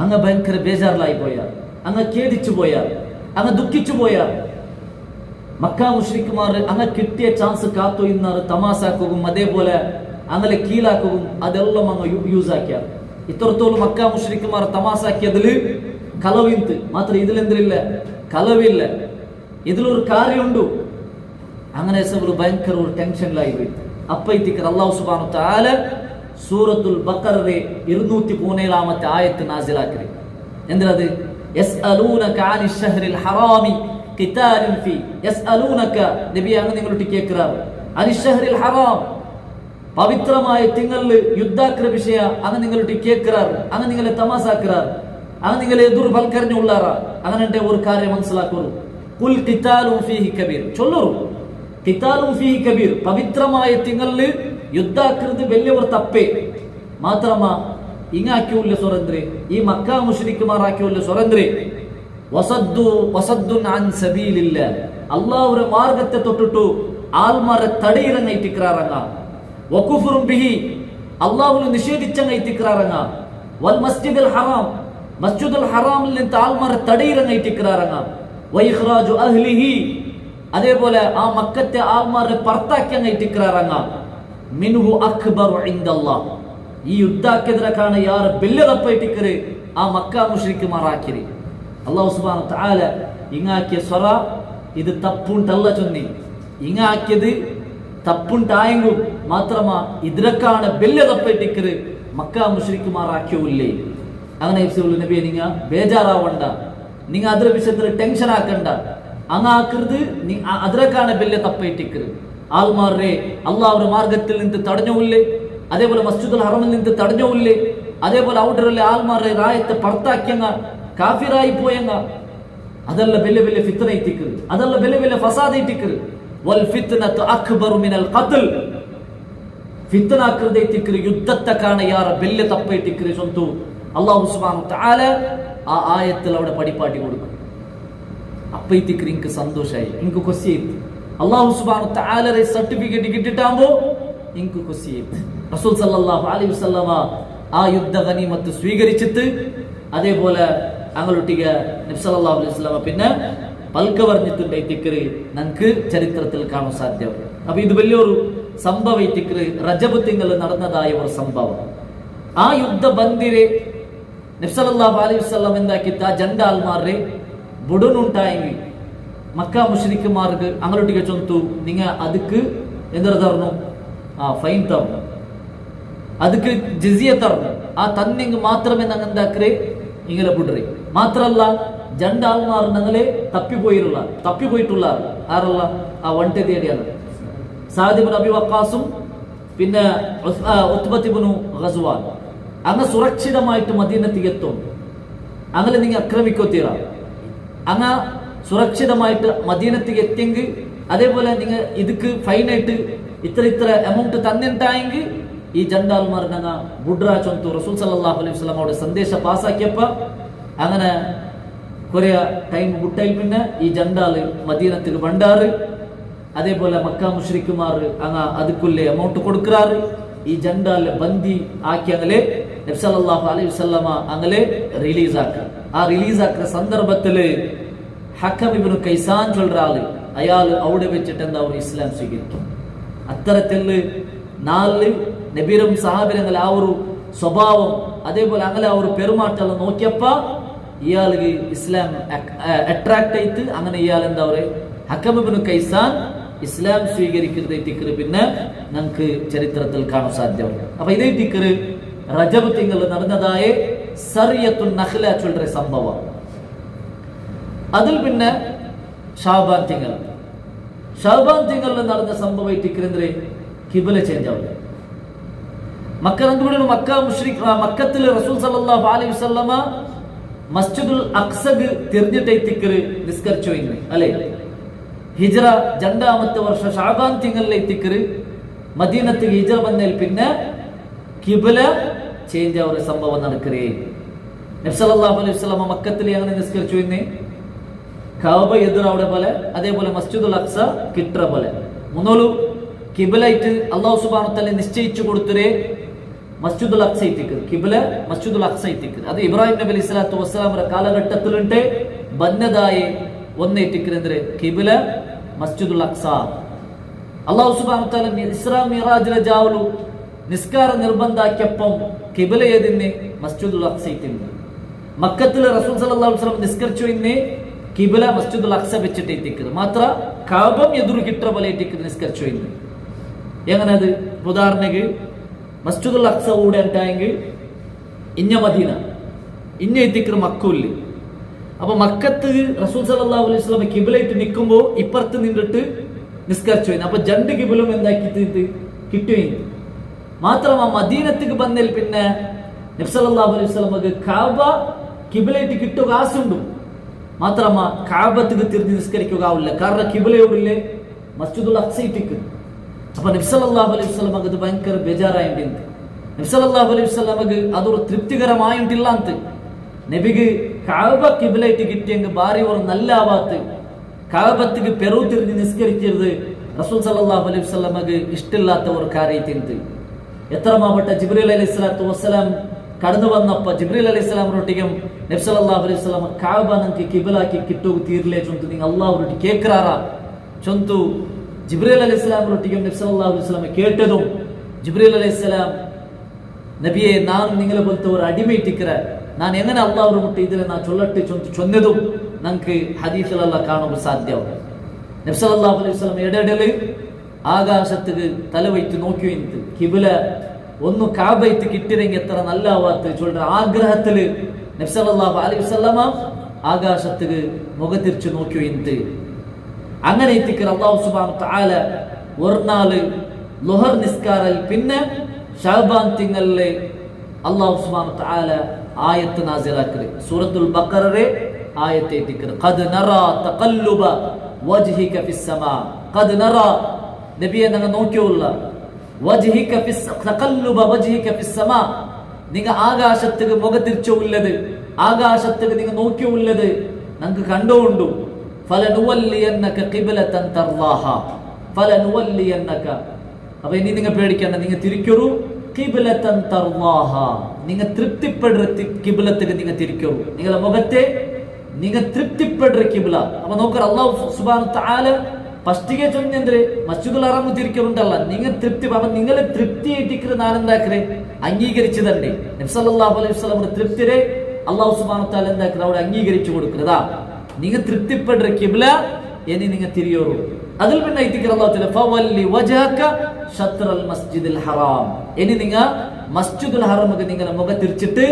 അങ്ങ് ഭയങ്കര ബേജാറിലായി പോയാർ, അങ്ങ് ഖേദിച്ചു പോയാർ, അങ്ങ് ദുഃഖിച്ചു പോയാർ. മക്ക മുശ്രിക്കുമാർ അങ്ങ് കിട്ടിയ ചാൻസ് കാത്തു ഇന്നാറ് തമാസാക്കുകയും അതേപോലെ അങ്ങനെ കീഴാക്കുകയും അതെല്ലാം അങ്ങ് യൂസ് ആക്കിയാർ. ഇത്രത്തോളം മക്ക മുശ്രിക്കുമാർ തമാസാക്കിയതില് കളവിന്ത് മാത്രം ഇതിലെന്തില്ല, കളവില്ല, ഇതിലൊരു കാര്യമുണ്ട്. അങ്ങനെ ഭയങ്കര ഒരു ടെൻഷനിലായി പോയി. അപ്പൈത്തിക്കർ അല്ലാഹു സുബ്ഹാനഹു വ തആല സൂറത്തുൽ ബഖറയെ 217 ആയത്ത് നാസിലാക്കി. എന്തിനത്? യസ്അലൂനക അനിശ് ശഹ്റിൽ ഹറാമി ഖിതാലിൻ ഫീ. യസ്അലൂനക നബി അങ്ങ് നിങ്ങളോട് കേൾക്കാറ്, അനിശ് ശഹ്റിൽ ഹറാം പവിത്രമായ തിങ്ങളിൽ യുദ്ധാക്ര വിഷയ അങ്ങ് നിങ്ങളോട് കേൾക്കാറ്, അങ്ങ് നിങ്ങളെ തമാസാക്കാറ്, അങ്ങ് നിങ്ങളെ എതിർവൽക്കറിഞ്ഞുള്ളാറ. അങ്ങനെ ഒരു കാര്യം മനസ്സിലാക്കൂ, ഖുൽ ഖിതാലു ഫീഹി കബീർ ചൊല്ലൂ. ഖിതാലു ഫീഹി കബീർ പവിത്രമായ തിങ്ങളിൽ യുദ്ധാക്കൃത് വലിയ ഒരു തപ്പേ. മാത്രമാ ഇങ്ങാക്കിയുള്ള സ്വതന്ത്രേ ഈ മക്ക മുശ്രിക്കുമാറാക്കിയുള്ള സ്വതന്ത്രേ അള്ളാഹുടെ മാർഗത്തെ തൊട്ടിട്ടു ആൽമാരെ തടയിറങ്ങൈറ്റിക്കാറങ്ങ വകുഫുറും ബിഹി അള്ളാഹുവിനെ നിഷേധിച്ചങ്ങൈറ്റിക്കാറങ്ങ വൽ മസ്ജിദുൽ ഹറാം മസ്ജിദുൽ ഹറാമിൽ നിന്ന് ആൽമാരെ തടയിറങ്ങൈറ്റിക്കാറങ്ങ വഇഖ്റാജു അഹ്ലിഹി അതേപോലെ ആ മക്കത്തെ ആൽമാരെ പുറത്താക്കിയങ്ങൈറ്റിക്കാറങ്ങ മിൻഹു അക്ബറു ഇൻദല്ലാഹ് ഈ യുദ്ധാക്കെതിരക്കാണ് യാർ ബെല്ലതപ്പൈറ്റിക്കറ് ആ മക്ക മുശ്രിക്കുമാറാക്കിരി അല്ലാഹു സുബ്ഹാനഹു വ തആല ഇങ്ങാക്കിയ സ്വറ ഇത് തപ്പുണ്ടല്ല ചൊന്നി ഇങ്ങാക്കിയത് തപ്പുണ്ടായെങ്കും മാത്രമാ ഇതിരക്കാണ് ബെല്ലതപ്പൈറ്റിക്കറ് മക്ക മുശ്രിക്കുമാറാക്കിയൂല്ലേ അങ്ങനെ നബിയെ നിങ്ങ ബേജാറാവണ്ട നിങ്ങ അതിര വിഷയത്തിൽ ടെൻഷൻ ആക്കണ്ട അങ്ങാക്കരുത് അതിരക്കാണ് ബെല്ല തപ്പൈറ്റിക്കറ് ആൽമാരെ അള്ളാഹുടെ മാർഗത്തിൽ നിന്ന് തടഞ്ഞുല്ലേ അതേപോലെ മസ്ജിദുൽ ഹറമിൽ നിന്ന് തടഞ്ഞുല്ലേ അതേപോലെ ഔട്ടറിലെ ആൽമാരെ റായത്തെ പുറത്താക്കിയങ്ങ കാഫിറായി പോയങ്ങ അതല്ല വലിയ വലിയ ഫിത്ന ഇത്തിക്കറ് അതല്ല വലിയ വലിയ ഫസാദ് ഇത്തിക്കറ് വൽ ഫിത്നതു അക്ബറു മിനൽ ഖത്ൽ ഫിത്ന ആക്കൃതി ഇത്തിക്കറ് യുദ്ധത്തെ കാണ യാർ വലിയ തപ്പ ഇത്തിക്കറ് സ്വന്തു അല്ലാഹു സുബ്ഹാനഹു വ തആല ആ ആയത്തിൽ അവിടെ പടിപ്പാട്ടി കൊടുക്കും അപ്പൊ ഇത്തിക്കറ് എനിക്ക് സന്തോഷായി എനിക്ക് കൊസ്സി അല്ലാഹു സുബ്ഹാനഹു വ തആലയുടെ സർട്ടിഫിക്കറ്റ് കിട്ടിട്ടാകുമ്പോ എനിക്ക് കൊസ്സി റസൂൽ സല്ലല്ലാഹു അലൈഹി വസല്ലമ ആ യുദ്ധ ഗനീമത്ത് സ്വീകരിച്ചിട്ട് അതേപോലെ ഞങ്ങളൊട്ടിಗೆ നബി സല്ലല്ലാഹു അലൈഹി വസല്ലമ പിന്നെ പൽക്ക പറഞ്ഞിട്ടുണ്ട് ഇത്തിക്കറ് നമുക്ക് ചരിത്രത്തിൽ കാണാൻ സാധ്യം. അപ്പൊ ഇത് വലിയൊരു സംഭവം ഇത്തിക്കറ് റജബ് തിങ്കൾ നടന്നതായ ഒരു സംഭവം. ആ യുദ്ധ ബന്ദിരെ നബി സല്ലല്ലാഹു അലൈഹി വസല്ലം എന്താക്കിത്ത ജണ്ടാൽമാരെ ബുടുനുണ്ടായെങ്കിൽ മക്ക മുശ്രിക്കുമാർക്ക് അങ്ങോട്ടേക്ക് ചൊന്തു നിങ്ങ അതുക്ക് എന്തൊരു തരണം ഫൈൻ തരണം ಅದಕ್ಕೆ ಜಿಜಿಯ ತರணும் ಆ ತನ್ನಿಂಗ್ ಮಾತ್ರಮೇ ನಂಗೆ എന്താക്കരെ ഇങ്ങനെ ಬಿಡ್ರಿ മാത്രല്ല ജണ്ടാൽമാർ ഞങ്ങളെ തപ്പിപ്പോയിട്ടുള്ള ആരല്ല ആ വൺടെ തേടിയാണ് സഅദ് ഇബ്നു അബി വഖാസും പിന്നെ ഉത്ബത്ത് ഇബ്നു ഗസ്വാൻ അങ്ങ് സുരക്ഷിതമായിട്ട് മദീനത്തിലേക്ക് എത്തും അങ്ങനെ നിങ്ങൾ ആക്രമിക്കോത്തീരാ അങ്ങ് സുരക്ഷിതമായിട്ട് മദീനത്തിലേക്ക് എത്തിയെങ്കിൽ അതേപോലെ നിങ്ങൾ ഇതുക്ക് ഫൈനായിട്ട് ഇത്ര എമൗണ്ട് തന്നിട്ടായെങ്കിൽ ഈ ജണ്ടാൽമാർ ഞങ്ങൾ ബുഡ്ര ചൊന്തു റസൂൽ സല്ലല്ലാഹു അലൈഹി വസല്ലം അവിടെ സന്ദേശ പാസ്സാക്കിയപ്പോ അങ്ങനെ കുറെ ടൈം ബുട്ടയിൽ പിന്നെ ഈ ജണ്ടാല് മദീനത്തിക്ക് ബണ്ടാറ് അതേപോലെ മക്ക മുശ്രിക്കുമാർ അങ്ങ് അതുക്കുള്ളേ എമൗണ്ട് കൊടുക്കാറ് ഈ ജണ്ടാല് ബന്ദി ആക്കി അങ്ങനെ നബി സല്ലല്ലാഹു അലൈഹി വസല്ലമ അങ്ങനെ റിലീസ് ആക്കുക ആ റിലീസ് ആക്കുന്ന സന്ദർഭത്തില് ഹക്കം ഇബ്നു കൈസാൻ ചൊല്ലുற ആള് അയാൾ അവിടെ വെച്ചിട്ട് എന്താ ഒരു ഇസ്ലാം സ്വീകരിക്കും. അത്തരത്തില് നാല് നബിരും സഹാബിരങ്ങൾ ആ ഒരു സ്വഭാവം അതേപോലെ അങ്ങനെ ആ ഒരു പെരുമാറ്റം നോക്കിയപ്പ ഇയാൾക്ക് ഇസ്ലാം അട്രാക്ട് ആയിട്ട് അങ്ങനെ ഇയാൾ എന്താ പറയുക ഹക്കം ഇബ്നു കൈസാൻ ഇസ്ലാം സ്വീകരിക്കുന്നത് ടിക്കറ് പിന്നെ നമുക്ക് ചരിത്രത്തിൽ കാണാൻ സാധ്യമാണ്. അപ്പൊ ഇതേ ടിക്കറ് റജബ് തിങ്കൾ നടന്നതായ സറിയത്തുൻ നഖ്ല ചൊല്ലുற സംഭവം. അതിൽ പിന്നെ ഷാബാൻ തിങ്കളിൽ നടന്ന സംഭവം ടിക്കറ് കിബില ചേഞ്ച് ആവില്ല. മക്കത്തിൽ റസൂൽ സല്ലല്ലാഹു അലൈഹി വസല്ലമ മസ്ജിദുൽ അഖ്സക്ക് തിരിഞ്ഞിട്ട് ടിക്കറ് നിസ്കരിച്ചു അല്ലേ. ഹിജ്റ 2ാമത്തെ വർഷം ഷാബാൻ തിങ്കളിലെ ടിക്കറ് മദീനത്തിൽ ഹിജ്റ വന്നതിൽ പിന്നെ കിബില ചേഞ്ച് ആവുന്ന സംഭവം നടക്കറേ. നബി സല്ലല്ലാഹു അലൈഹി വസല്ലമ മക്കത്തിൽ അങ്ങനെ നിസ്കരിച്ചു കഅബ എതിരവിടെ പോലെ അതേപോലെ മസ്ജിദുൽ അഖ്സ കിട്ര പോലെ മൂന്നോളു കിബിലായിട്ട് അല്ലാഹു സുബ്ഹാനഹു വ തആല നിശ്ചയിച്ചു കൊടുത്തരേ മസ്ജിദുൽ അഖ്സ ഇത്തിക്കർ കിബില മസ്ജിദുൽ അഖ്സ ഇത്തിക്കർ അത് ഇബ്രാഹിം നബി അലൈഹി സ്വലാത്തു വസ്സലാമರ കാലഘട്ടത്തിലുണ്ട് ബന്നതായ ഒന്നേ ഇത്തിക്കർ ಅಂದ್ರೆ കിബില മസ്ജിദുൽ അഖ്സ. അല്ലാഹു സുബ്ഹാനഹു വ തആല ഇസ്രാ മിറാജിലെ ജാവലു നിസ്കാര നിർബന്ധാക്കിയപ്പം കിബില ഏതിന്നെ മസ്ജിദുൽ അഖ്സ ഇത്തിന്നു. മക്കത്തിൽ റസൂൽ സല്ലല്ലാഹു അലൈഹി വസല്ലം നിസ്കരിച്ചു കിബില മസ്ജിദുൽ അഖ്സ വെച്ചിട്ട് ഇത്തിക്കർ മാത്ര കഅബം എದುರು കിട്ര പോലെ ഇത്തിക്കർ നിസ്കരിച്ചു എങ്ങനെ അത് ഉദാഹരണക്ക് മസ്ജിദുൽ അഖ്സ ഊടെ ഉണ്ടായെങ്കിൽ ഇന്ന മദീന ഇന്ന എത്തിക്കർ മക്കൂല്. അപ്പൊ മക്കത്ത് റസൂൽ സല്ലല്ലാഹു അലൈഹി വസല്ലം കിബിലയിട്ട് നിൽക്കുമ്പോ ഇപ്പുറത്ത് നിന്നിട്ട് നിസ്കരിച്ചു. അപ്പൊ രണ്ട് കിബിലും എന്താക്കി കിട്ടുകയും മാത്രം ആ മദീനത്തേക്ക് വന്നതിൽ പിന്നെ നബി സല്ലല്ലാഹു അലൈഹി വസല്ലമക്ക് കഅബ കിബിലയിട്ട് കിട്ടുക ആസുണ്ടു മാത്രമാ കഅബത്തേക്ക് തിരിഞ്ഞ് നിസ്കരിക്കുക ആവില്ല. കാരണം കിബിലയോടില്ലേ മസ്ജിദുൽ അഖ്സ ഇട്ടിക്ക്. അപ്പൊ നബി സല്ലല്ലാഹു അലൈഹി വസല്ലം അത് ഭയങ്കര ബേജാറായിട്ട് നബി സല്ലല്ലാഹു അലൈഹി വസല്ലമക്ക് അതൊരു തൃപ്തികരമായിട്ടില്ല ಅಂತ നബിക്ക് കഅബ ഖിബ്ലയിട്ട് കിട്ടിയെങ്കിൽ ഭാര്യ ഒരു നല്ല ആവാത്ത് കഅബത്തിക്ക് പെറു തിരിഞ്ഞ് നിസ്കരിക്കരുത് റസൂൽ സല്ലല്ലാഹു അലൈഹി വസല്ലമക്ക് ഇഷ്ടമില്ലാത്ത ഒരു കാര്യത്തിന്ത് എത്രമാവട്ടെ ജിബ്രീൽ അലൈഹിസ്സലാത്തു വസ്സലാം കടന്നു വന്നപ്പോൾ ജിബ്രീൽ അലൈഹിസ്സലാമൊട്ടിക്കും നബി സല്ലല്ലാഹു അലൈഹി വസല്ലം കഅബ ನಂಗೆ ಕಿಬಲಾಕಿ ಕಿಟ್ಟು ತೀರ್ಲೆ ಚೊಂತು ನಿಂಗೆ ಅಲ್ಲಾಹ್ ರೊಟ್ಟಿ ಕೇಕ್ರಾರ ಚೊಂತು ജിബ്രീൽ അലൈഹിസ്സലാമൊട്ടിക്കും നബി സല്ലല്ലാഹു അലൈഹി വസല്ലം കേട്ടതും ജിബ്രീൽ അലൈഹിസ്സലാം നബിയെ ನಾನು നിങ്ങളെ പോലത്തെ ഒരു അടിമയിട്ടിക്കற ನಾನು എങ്ങനെ അല്ലാഹു മുട്ടി ഇതിലെ ನಾನು ചൊല്ലട്ടെ ചൊന്തു ചൊന്നതും നമുക്ക് ഹദീസിലല്ല കാണുക സാധ്യമാണ് നബി സല്ലല്ലാഹു അലൈഹി വസല്ലം ഇടയിടയിൽ ആകാശത്തേക്ക് തലവെച്ച് നോക്കി നിന്നു കിബില ഒന്ന് കാബൈത്ത് കിട്ടിയെങ്കിൽ എത്ര നല്ല ആവാത്ത് ചൊല്ലുന്ന ആഗ്രഹത്തില് നബി സല്ലല്ലാഹു അലൈഹി വസല്ലമ ആകാശത്തേക്ക് മുഖത്തിരിച്ചു നോക്കി നിന്നു അങ്ങനെ എത്തിക്കർ അല്ലാഹു സുബ്ഹാനഹു വ തആല ഒരു നാള് ളുഹർ നിസ്കാരൽ പിന്നെ ഷഅബാൻ തിങ്കളിലെ അല്ലാഹു സുബ്ഹാനഹു വ തആല ആയത്ത് നാസിലാക്കറി സൂറത്തുൽ ബഖറയെ ആയത്ത് എത്തിക്കർ ഖദ് നറാ തഖല്ലുബ വജ്ഹിക ഫിസ് സമാ ഖദ് നറാ നബിയെ നിങ്ങൾ നോക്കിയുള്ള വജ്ഹിക ഫിസ് തഖല്ലുബ വജ്ഹിക ഫിസ് സമാ നിങ്ങൾ ആകാശത്തേക്ക് മുഖത്തിരിച്ചുള്ളത് ആകാശത്തേക്ക് നിങ്ങൾ നോക്കിയുള്ളത് നിങ്ങൾക്ക് കണ്ടുകൊണ്ടു ഫലനുവല്ലിയന്നക ഖിബ്ലതൻ തർലാഹ ഫലനുവല്ലിയന്നക അപ്പോൾ ഇനി നിങ്ങൾ പേടിക്കണ്ട നിങ്ങൾ തിരിക്കൊരു ഖിബ്ലതൻ തർലാഹ നിങ്ങൾ തൃപ്തിപ്പെടുന്ന ഖിബ്ലത്തേക്ക് നിങ്ങൾ തിരിക്കൂ നിങ്ങളുടെ മുഖത്തെ നിങ്ങൾ തൃപ്തിപ്പെടുന്ന ഖിബ്ല അപ്പോൾ നോക്കൂ അല്ലാഹു സുബ്ഹാനഹു വ തആല ഫസ്റ്റിಗೆ ചൊന്നെಂದ್ರೆ മസ്ജിദുൽ ഹറം തിരിക്കുന്നുണ്ടല്ല നിങ്ങൾ തൃപ്തി അപ്പോൾ നിങ്ങളെ തൃപ്തിയായിട്ടിരിക്കുന്ന നാനെന്താക്കറേ അംഗീകരിച്ചതണ്ടേ നബി സല്ലല്ലാഹു അലൈഹി വസല്ലമയുടെ തൃപ്തിരെ അല്ലാഹു സുബ്ഹാനഹു വ തആല എന്താക്കറ അവിടെ അംഗീകരിച്ചു കൊടുക്കുന്നതാ നിങ്ങൾ തൃപ്തിപ്പെടുന്ന ഖിബ്ല ഇനി നിങ്ങൾ തിരിയോറു അതിൽ പിന്നെ എത്തിക്കറ അല്ലാഹു തആല ഫവല്ലി വജ്ഹക ഷത്റൽ മസ്ജിദുൽ ഹറാം ഇനി നിങ്ങൾ മസ്ജിദുൽ ഹറമിക്ക് നിങ്ങളുടെ മുഖം തിരിച്ചിട്ട്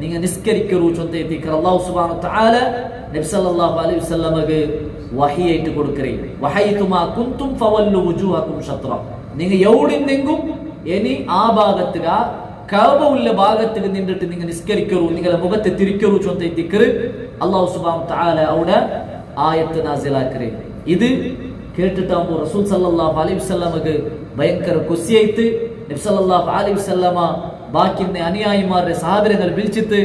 നിങ്ങൾ നിസ്കരിക്കൂ ചൊന്ത എത്തിക്കറ അല്ലാഹു സുബ്ഹാനഹു വ തആല നബി സല്ലല്ലാഹു അലൈഹി വസല്ലമക്ക് വഹിയായിട്ട് കൊടുക്കറേ വഹൈതുമാ കുൻതും ഫവല്ലു വുജൂഹകും ഷത്റ നിങ്ങൾ എവിടെന്നെങ്കും ഇനി ആ ഭാഗത്തുക കഅബ ഉള്ള ഭാഗത്തേക്ക് നിന്നിട്ട് നിങ്ങൾ നിസ്കരിക്കൂ നിങ്ങളുടെ മുഖത്തെ തിരിക്കൂ ചൊന്ത എത്തിക്കറ അല്ലാഹു സുബ്ഹാനഹു വ തആല അവിടെ ആയത്ത് നാസിലാക്കറേ ഇത് കേട്ടിട്ടാകുമ്പോൾ റസൂൽ സല്ലല്ലാഹു അലൈഹി വസല്ലമക്ക് ഭയങ്കര കുസിയായിട്ട് നബി സല്ലല്ലാഹു അലൈഹി വസല്ലമ ബാക്കിന്റെ അനുയായിമാരുടെ സഹാബിരങ്ങൾ വിളിച്ചിട്ട്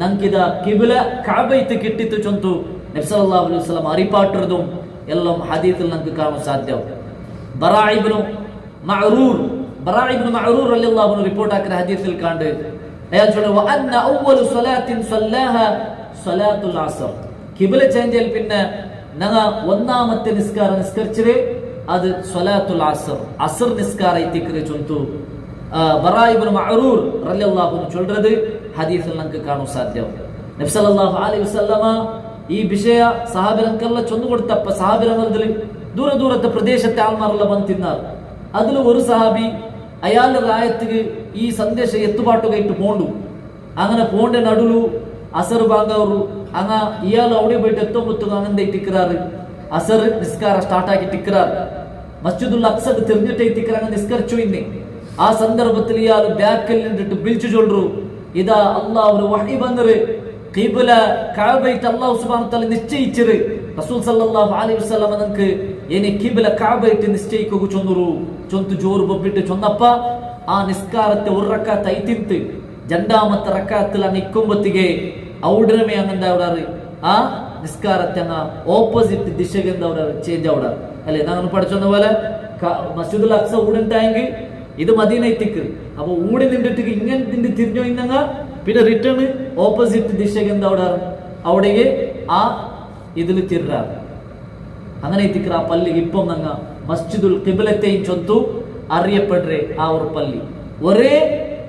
നങ്കിത കിബില കഅബൈത്ത് കിട്ടിത്ത് ചൊന്തു നബി സല്ലല്ലാഹു അലൈഹി വസല്ലം അറിപ്പാട്ടിറതും എല്ലാം ഹദീസിൽ നമുക്ക് കാണാൻ സാധ്യവും ബറാ ഇബ്നു മഅറൂർ റളിയല്ലാഹു അൻഹു റിപ്പോർട്ട് ആക്കുന്ന ഹദീസിൽ കണ്ട് അയാൾ ചൊല്ലുന്നു വഅന്ന അവ്വലു സ്വലാത്തിൻ സല്ലഹ സ്വലാത്തുൽ അസ്ർ കിബില ചേഞ്ചൽ പിന്നെ ഞങ്ങൾ ഒന്നാമത്തെ നിസ്കാരം നിസ്കരിച്ചത് അത് സ്വലാത്തുൽ അസ്ർ അസ്ർ നിസ്കാരം എത്തിക്കറി ചൊന്തു ബറാ ഇബ്നു മഅറൂർ റളിയല്ലാഹു അൻഹു ചൊല്ലുന്നത് ഹദീസിൽ നമുക്ക് കാണാൻ സാധ്യവും നബി സല്ലല്ലാഹു അലൈഹി വസല്ലമ ഈ വിഷയ സഹാബിരക്കെല്ലാം ചൊന്നു കൊടുത്തപ്പോൾ സഹാബിരമതിൽ ദൂരത്തെ പ്രദേശത്തെ ആൾമാരെല്ലാം വന്ന് തിന്നാർ അതിൽ ഒരു സഹാബി അയാളുടെ രായത്തിക്ക് ഈ സന്ദേശം എത്തുപാട്ടുകയിട്ട് പോണ്ടു അങ്ങനെ പോണ്ട നടുലു അസർ ബാങ്കവරු അങ്ങ ഇയാൾ അവിടെ പോയിട്ട് എത്തുമ്പത്തുക അങ്ങനെ ഇട്ടിക്കറാറ് അസർ നിസ്കാര സ്റ്റാർട്ടാക്കി ടിക്കറാറ് മസ്ജിദുൽ അക്സക്ക് തിരിഞ്ഞിട്ട് ഇത്തിക്കറ നിസ്കരിച്ചു ഇന്നെ ആ സന്ദർഭത്തിൽ ഇയാൾ ബാക്കിൽ നിന്നിട്ട് വിളിച്ചു ചൊല്ലു ഇതാ അല്ലാഹു ഒരു വഹി വന്നറ് ഖിബ്ല കഅബൈത്ത് അല്ലാഹു സുബ്ഹാനഹു വ തആല നിശ്ചയിച്ചത് റസൂൽ സല്ലല്ലാഹു അലൈഹി വസല്ലം നമുക്ക് ഇനി ഖിബ്ല കഅബൈത്ത് നിശ്ചയിക്കുക ചൊന്തു ജോർ ബൊബ്ബിട്ട് ചൊന്നപ്പ ആ നിസ്കാരത്തെ ഒരു റക്അത്ത് ഐതിന്ത് രണ്ടാമത്തെ റക്അത്തിൽ നിൽക്കുമ്പോഴത്തേക്ക് ഔടരമേ അങ്ങനെ അവിടെ ആ നിസ്കാരത്തെ അങ്ങ് ഓപ്പോസിറ്റ് ദിശക്ക് എന്താ ചേഞ്ച് അവിടെ അല്ലെ ഞങ്ങൾ പഠിച്ചെന്ന പോലെ മസ്ജിദുൽ അക്സ ഊടുണ്ടായെങ്കിൽ ഇത് മദീന എത്തിക്ക് അപ്പൊ ഊടി നിന്നിട്ട് ഇങ്ങനെ തിരിഞ്ഞു ഇന്നങ്ങ പിന്നെ റിട്ടേൺ ഓപ്പോസിറ്റ് ദിശക്ക് എന്താ അവിടെ ആ ഇതിൽ തിരിറാറ് അങ്ങനെ എത്തിക്കറ ആ പള്ളി ഇപ്പം ഞങ്ങ മസ്ജിദുൽ ഖിബ്ലത്തെയും ചൊന്തു അറിയപ്പെടുറേ ആ ഒരു പള്ളി ഒരേ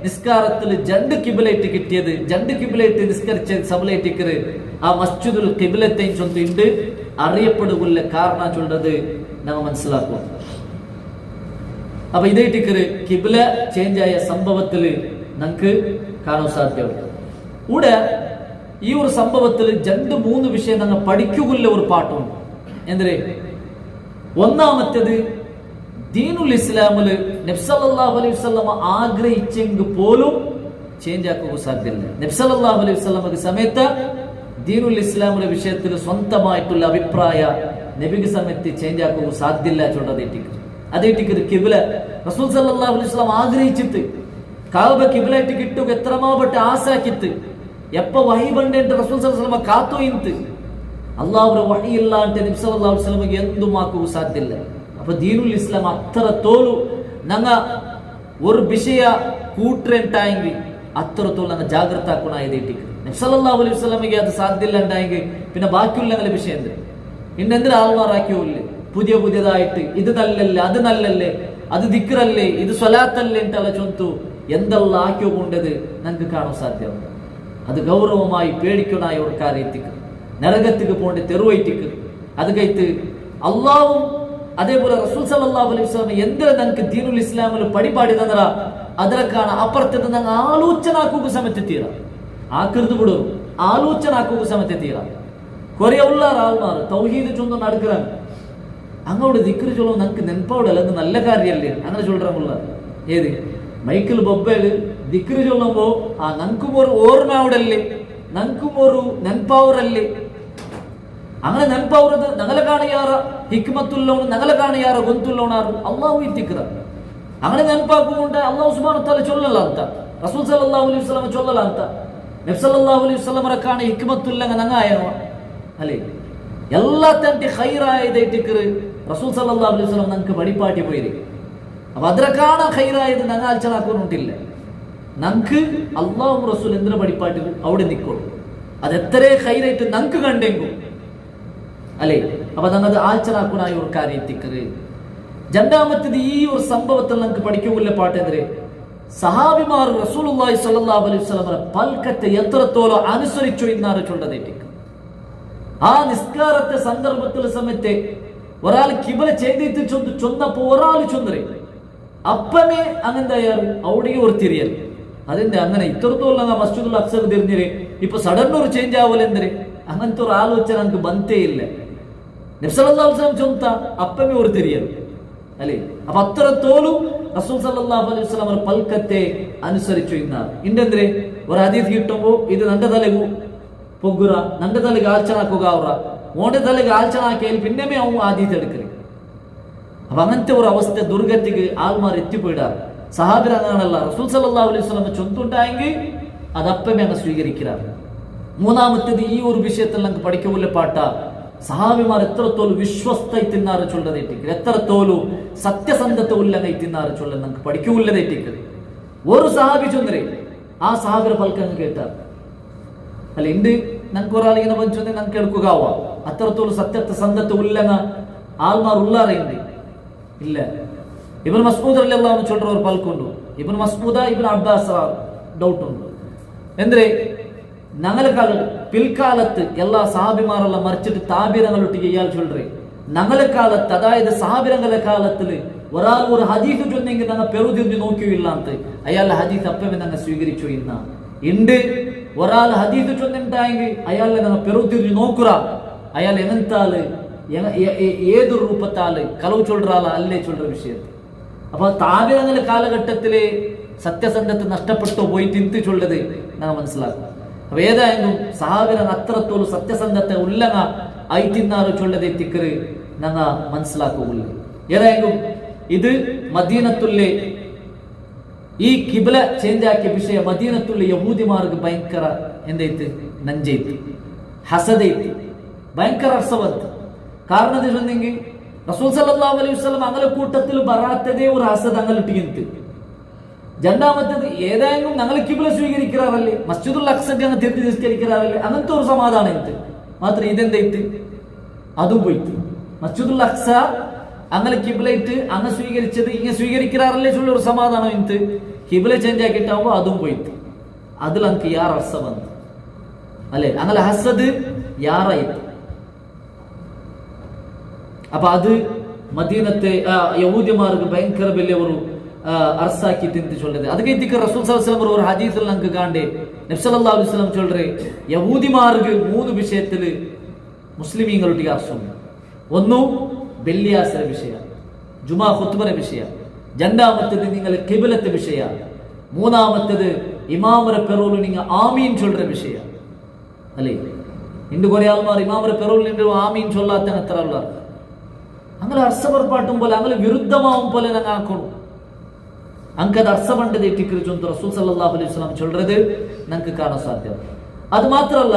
നിസ്കാരത്തിൽ രണ്ട് കിബിലൈറ്റ് കിട്ടിയത് രണ്ട് കിബിലൈറ്റ് നിസ്കരിച്ച സബലൈറ്റിക്കറ് ആ മസ്ജിദുൽ ഖിബ്ലത്തെയും ചൊന്തുണ്ട് അറിയപ്പെടുകയുള്ള കാരണം ചൊല്ലത് നമ്മൾ മനസ്സിലാക്കുക അപ്പൊ ഇതേറ്റിക്കറ് കിബില ചേഞ്ച് ആയ സംഭവത്തിൽ നമുക്ക് കാണാൻ സാധ്യത ഇവിടെ ഈ ഒരു സംഭവത്തിൽ 2-3 വിഷയം ഞങ്ങൾ പഠിക്കുകയുള്ള ഒരു പാട്ടുണ്ട് എന്തേ ഒന്നാമത്തേത് ദീനുൽ ഇസ്ലാമില് നബി സല്ലല്ലാഹു അലൈഹി വസല്ലം ആഗ്രഹിച്ചെങ്കിൽ പോലും ചേഞ്ച് ആക്കുക സാധ്യല്ല നബി സല്ലല്ലാഹു അലൈഹി വസല്ലമക്ക് സമയത്ത് ദീനുൽ ഇസ്ലാമിന്റെ വിഷയത്തിൽ സ്വന്തമായിട്ടുള്ള അഭിപ്രായ നബിക്ക് സമയത്ത് ചേഞ്ച് ആക്കുക സാധ്യല്ല ചൊല്ലത് അതേറ്റിക്ക് കിബില റസൂൽ സല്ലല്ലാഹു അലൈഹി വസല്ലം ആഗ്രഹിച്ചിട്ട് ಕಾಬ ಕಿಬ್ಲೈಟ್ ಗಿಟ್ಟು ಎತ್ತರಮಾ ಬಟ್ಟೆ ಆಸಾಕಿತ್ತು ಎಪ್ಪ ವಹಿ ಬಂಡೆ ಅಂತ ರಸೂಲ್ ಸಲ್ಲಲ್ಲಾಹು ಅಲೈಹಿ ವಸಲ್ಲಂ ಕಾತು ಇಂತು ಅಲ್ಲಾಹ್ರ ವಹಿ ಇಲ್ಲ ಅಂತ ನಬಿ ಸಲ್ಲಲ್ಲಾಹು ಅಲೈಹಿ ವಸಲ್ಲಂ ಎಂದು ಮಾಕು ಸಾಧ್ಯ ಇಲ್ಲ. ಅಪ್ಪ ದೀನುಲ್ ಇಸ್ಲಾಂ ಅತ್ತರ ತೋಲು ನಂಗ ஒரு விஷய கூட்ரெண்டாயங்கி ಅತ್ತರ ತೋಲು ನಂಗ ಜಾಗೃತ ಹಾಕೋಣ ಇದೆ ಇಟ್ಟಿಗೆ ನಬಿ ಸಲ್ಲಲ್ಲಾಹು ಅಲೈಹಿ ವಸಲ್ಲಂಗೆ ಅದು ಸಾಧ್ಯ ಇಲ್ಲ ಅಂಟಾಯಂಗಿ പിന്നെ ബാക്കിയുള്ള വിഷയം എന്ത് ഇന്നെന്തിന് ആൾമാറാക്കിയോല്ലേ പുതിയതായിട്ട് ഇത് നല്ലല്ലേ അത് നല്ലല്ലേ അത് ദിക്റല്ലേ ഇത് സ്വലാത്തല്ലേ ಅಂತೆಲ್ಲ ചൊന്തു എന്തെಲ್ಲ ആക്കിയോണ്ടത് നമുക്ക് കാണാൻ സാധ്യമാണ്. അത് ഗൗരവമായി പേടിക്കണായ ഒരു കാര്യത്തിക്ക് നരകത്തിക്ക് പോകേണ്ട തെരുവൈറ്റിക്ക് അത് കഴിത്ത് അള്ളാഹും അതേപോലെ റസൂൽ സല്ലല്ലാഹു അലൈഹി വസല്ലം എന്തിനാ നമുക്ക് ദീനുൽ ഇസ്ലാമിൽ പടിപാടിതന്നറ ಅದರಕಾಣ ಅಪರ್ಥದ ನಂಗೆ ಆಲೋಚನೆ ಹಾಕುವ ಸಮೇತ ತೀರ ಆಕೃದು ಬಿಡು ಆಲೋಚನೆ ಹಾಕುವ ಸಮೇತ ತೀರ ಕೊರೆಯ ಉಳ್ಳಾರ ಆಲ್ಮಾರು ತೌಹೀದ್ ಚೊಂದು ನಡ್ಕರಾங்க അങ്ങോട്ട് ദിക്റ് ചൊല്ലും നമുക്ക് നെൻപാവിടല്ല അത് നല്ല കാര്യമല്ലേ അങ്ങനെ ചൊല്ലുള്ള ഏത് മൈക്കിൾ ബൊബ്ബേല് ദിക്റ് ചൊല്ലുമ്പോ ആ നങ്കും ഒരു ഓർമ്മ അവിടല്ലേ നങ്കും ഒരു നെൻപാവറല്ലേ അങ്ങനെ നെൻപാവുறது ഞങ്ങളെ കാണിയാറ ഹിക്മത്തുള്ളവണ് ഞങ്ങളെ കാണിയാറ ഗൊಂತುಳ್ಳವನಾರು അള്ളാഹു ഇത്തിക്ರ അങ്ങനെ ನೆನಪಾಗುವುಂಟೆ ಅಲ್ಲಾಹ್ ಸುಬ್ಹಾನಹು ವ ತಆಲ ಚೊಲ್ಲಲ್ಲ ಅಂತ ರಸೂಲ್ ಸಲ್ಲಲ್ಲಾಹು ಅಲೈಹಿ ವಸಲ್ಲಂ ಚೊಲ್ಲಲ್ಲ ಅಂತ ನಬಿ ಸಲ್ಲಲ್ಲಾಹು ಅಲೈಹಿ ವಸಲ್ಲಮರ ಕಾಣ ಹಿಕ್ಮತ್ತುಲ್ಲಂಗ ನಂಗ ಆಯವ ಅಲ್ಲೇ ಎಲ್ಲ ತಂತಿ ಖೈರಾಯದ ಇಟ್ಟಿಕ್ರು റസൂൽ സല്ലല്ലാഹു അലൈഹി വസല്ലം നമുക്ക് വഴിപാട്ടി പോയിരിക്കും. അപ്പൊ അതിരക്കാണ് ഹൈറായത് ഞങ്ങൾ ആലോചനാക്കുന്നുണ്ടില്ല. നമുക്ക് അള്ളാഹു റസൂൽ എന്തിനു വഴിപാട്ടി അവിടെ നിൽക്കുള്ളൂ. അത് എത്ര ഹൈറായിട്ട് നമുക്ക് കണ്ടെങ്കും അല്ലേ. അപ്പൊ ഞങ്ങൾ ആലോചനാക്കുനായ ഒരു കാര്യം എത്തിക്കറ്. രണ്ടാമത്തേത് ഈ ഒരു സംഭവത്തിൽ നമുക്ക് പഠിക്കുന്നില്ല പാട്ടെന്തരെ സഹാബിമാർ റസൂലുള്ളാഹി സ്വല്ലല്ലാഹു അലൈഹി വസല്ലമರ പൽക്കത്തെ എത്രത്തോളം അനുസരിച്ചു എന്നാണ് ചൊല്ലതേറ്റിക്ക്. ആ നിസ്കാരത്തെ സന്ദർഭത്തിൽ സമയത്തെ ഒരാൾ കിബല ചെയ്തിട്ട് ചൊന്നപ്പോ ഒരാൾ ചൊന്നരെ അപ്പമേ അങ്ങനെന്തായാലും അവിടെയും ഒരു തിരിയൽ അതെന്താ അങ്ങനെ ഇത്രത്തോളം മസ്ജിദുൽ അക്സർ തിരിഞ്ഞിരെ ഇപ്പൊ സഡൻ ഒരു ചേഞ്ച് ആവലെന്തരെ അങ്ങനത്തെ ഒരു ആലോചന നമുക്ക് ബന്ധേ ഇല്ല. നബി സല്ലല്ലാഹു അലൈഹി വസല്ലം ചൊന്ന അപ്പമേ ഒരു തിരിയൽ അല്ലേ. അപ്പൊ അത്രത്തോളം റസൂൽ സല്ലല്ലാഹു അലൈഹി വസല്ലം പൽക്കത്തെ അനുസരിച്ചു എന്നാണ്. ഇണ്ടെന്തരെ ഒരു ഹദീസ് കിട്ടുമ്പോ ഇത് നന്റെ തലകു പൊഗ്ഗുറ നന്റെ തലക്ക് ആലോചനാക്കുക അവറ ഓന്റെ തലക്ക് ആലോചനാക്കിയാൽ പിന്നെമേ അവൻ ആദ്യത്തെ എടുക്കല്. അപ്പൊ അങ്ങനത്തെ ഒരു അവസ്ഥ ദുർഗത്തിക്ക് ആൾമാർ എത്തിപ്പോയിടാറ്. സഹാബിർ അങ്ങനല്ല. റസൂൽ സല്ലല്ലാഹു അലൈഹി വസല്ലം ചൊന്തുണ്ടായെങ്കിൽ അതപ്പമേ അങ്ങ് സ്വീകരിക്കാറ്. മൂന്നാമത്തേത് ഈ ഒരു വിഷയത്തിൽ നമുക്ക് പഠിക്കുള്ള പാട്ട സഹാബിമാർ എത്രത്തോളം വിശ്വസ്തൈത്തിന്നാറ് ചൊല്ലതേറ്റിക്ക് എത്രത്തോളം സത്യസന്ധത്തെ ഉല്ലങ്ങൈത്തിന്നാറ് ചൊല്ല നമുക്ക് പഠിക്കുള്ളതേറ്റിക്ക്. ഒരു സഹാബി ചൊന്നരെ ആ സഹാബിയുടെ പൽക്കങ്ങ് കേട്ടാർ അല്ല ഉണ്ട് നമുക്ക് ഒരാളിങ്ങനെ പഞ്ചൊന്നെ നമുക്ക് എടുക്കുകയാവ അത്രത്തോളം സത്യസന്ധത്തെ ഉല്ലങ്ങ ആൾമാർ ഉള്ളാറുണ്ട് ഇല്ല. ഇബ്നു മസ്ഊദ് റളിയല്ലാഹു അൻഹു ചൊല്ലുന്ന ഒരു പൽക്കുണ്ട്. ഇബ്നു മസ്ഊദ ഇബ്നു അബ്ബാസ് ഡൗട്ട് ഉണ്ട് എന്തേ ഞങ്ങളെ കാലത്ത് പിൽക്കാലത്ത് എല്ലാ സഹാബിമാരെല്ലാം മറിച്ചിട്ട് താബിരങ്ങളൊട്ടിക്ക് ഇയാൾ ചൊല്ലേ ഞങ്ങളെ കാലത്ത് അതായത് സഹാബിരങ്ങളെ കാലത്തില് ഒരാൾ ഒരു ഹദീസ് ചൊന്നെങ്കിൽ ഞങ്ങൾ പെറുതിരിഞ്ഞ് നോക്കിയില്ല ಅಂತ അയാളുടെ ഹദീസ് അപ്പമേ ഞങ്ങൾ സ്വീകരിച്ചു ഇന്ന ഉണ്ട്. ഒരാൾ ഹദീസ് ചൊന്നുണ്ടായെങ്കിൽ അയാളെ ഞങ്ങൾ പെറുതിരിഞ്ഞ് നോക്കുക അയാൾ എങ്ങനത്താള് ഏത് രൂപത്താള് കളവ് ചൊല്ലുറാള അല്ലേ ചൊല്ലുന്ന വിഷയം. അപ്പൊ താബിരങ്ങളെ കാലഘട്ടത്തില് സത്യസന്ധത്തെ നഷ്ടപ്പെട്ടോ പോയി തിന്ത് ചൊല്ലത് ഞങ്ങൾ മനസ്സിലാക്കും. അപ്പൊ ഏതായാലും സഹാബിരൻ അത്രത്തോളം സത്യസന്ധത്തെ ഉല്ലങ്ങ ഐത്തിന്നാറ് ചൊല്ലതെ തിക്കറ് ഞങ്ങ മനസ്സിലാക്കുകയുള്ളു. ഏതായാലും ഇത് മദീനത്തുള്ളെ ഈ കിബില ചേഞ്ച് ആക്കിയ വിഷയ മദീനത്തുള്ള യഹൂദിമാർക്ക് ഭയങ്കര എന്തായിട്ട് നഞ്ചൈത്ത് ഹസദൈത്ത് ഭയങ്കര അർസവത്ത്. കാരണം എന്താണെങ്കിൽ റസൂൽ സല്ലല്ലാഹു അലൈഹി വസല്ലം അങ്ങനെ കൂട്ടത്തിൽ ബറാത്തതേ ഒരു ഹസദ് അങ്ങലിട്ടിട്ട്. രണ്ടാമത്തേത് ഏതായാലും ഞങ്ങൾ കിബില സ്വീകരിക്കാറല്ലേ മസ്ജിദുൽ അക്സക്ക് അങ്ങ് തിരിഞ്ഞ് നിസ്കരിക്കാറല്ലേ അങ്ങനത്തെ ഒരു സമാധാനം ഇത് മാത്രം ഇതെന്തായിട്ട് അതും പോയിട്ട് മസ്ജിദുൽ അക്സ അങ്ങനെ കിബിലയിട്ട് അങ്ങ് സ്വീകരിച്ചത് ഇങ്ങനെ സ്വീകരിക്കാറല്ലേ ചൊല്ല ഒരു സമാധാനം ഇത് കിബില ചേഞ്ച് ആക്കിയിട്ടാവുമ്പോ അതും പോയിട്ട് അതിൽ നമുക്ക് യാർ അർസ വന്നു അല്ലെ അങ്ങനെ ഹസദ് യാറായിട്ട്. അപ്പൊ അത് മദീനത്തെ യഹൂദിമാർക്ക് ഭയങ്കര വലിയ ഒരു അർസാക്കി തിന്ത് ചൊല്ലത്. ಅದಕ್ಕೆ ಇದಕ್ಕೆ റസൂൽ സല്ലല്ലാഹു അലൈഹി വസല്ലം ഒരു ഹദീസിൽ നമുക്ക് കാണേ നബി സല്ലല്ലാഹു അലൈഹി വസല്ലം ചൊല്ലറെ യഹൂദിമാർക്ക് മൂന്ന് വിഷയത്തില് മുസ്ലിമീങ്ങളൊട്ടിಗೆ അർസുണ്ട്. ഒന്ന് വെള്ളിയാഴ്ച വിഷയ ജുമാ ഖുത്ബയുടെ വിഷയ. രണ്ടാമത്തേത് നിങ്ങൾ ഖിബലത്തെ വിഷയ. മൂന്നാമത്തേത് ഇമാമര പെറോല് നിങ്ങൾ ആമീൻ ചൊല്ലുന്ന വിഷയ അല്ലേ. ഇന്ന് കുറെ ആൾമാർ ഇമാമര പെറോലിന്റെ ആമീൻ ചൊല്ലാത്ത എത്ര ഉള്ള അങ്ങനെ അർസപുറപ്പാട്ടും പോലെ അങ്ങനെ വിരുദ്ധമാവും പോലെ ഞങ്ങൾ ആക്കണം. அங்க அது அர்த்தம் பண்ணது எட்டிக்கிட்டு ரசூல் ஸல்லல்லாஹு அலைஹி வஸல்லம் சொல்றது நமக்கு காண சாத்தியம். அது മാത്രമല്ല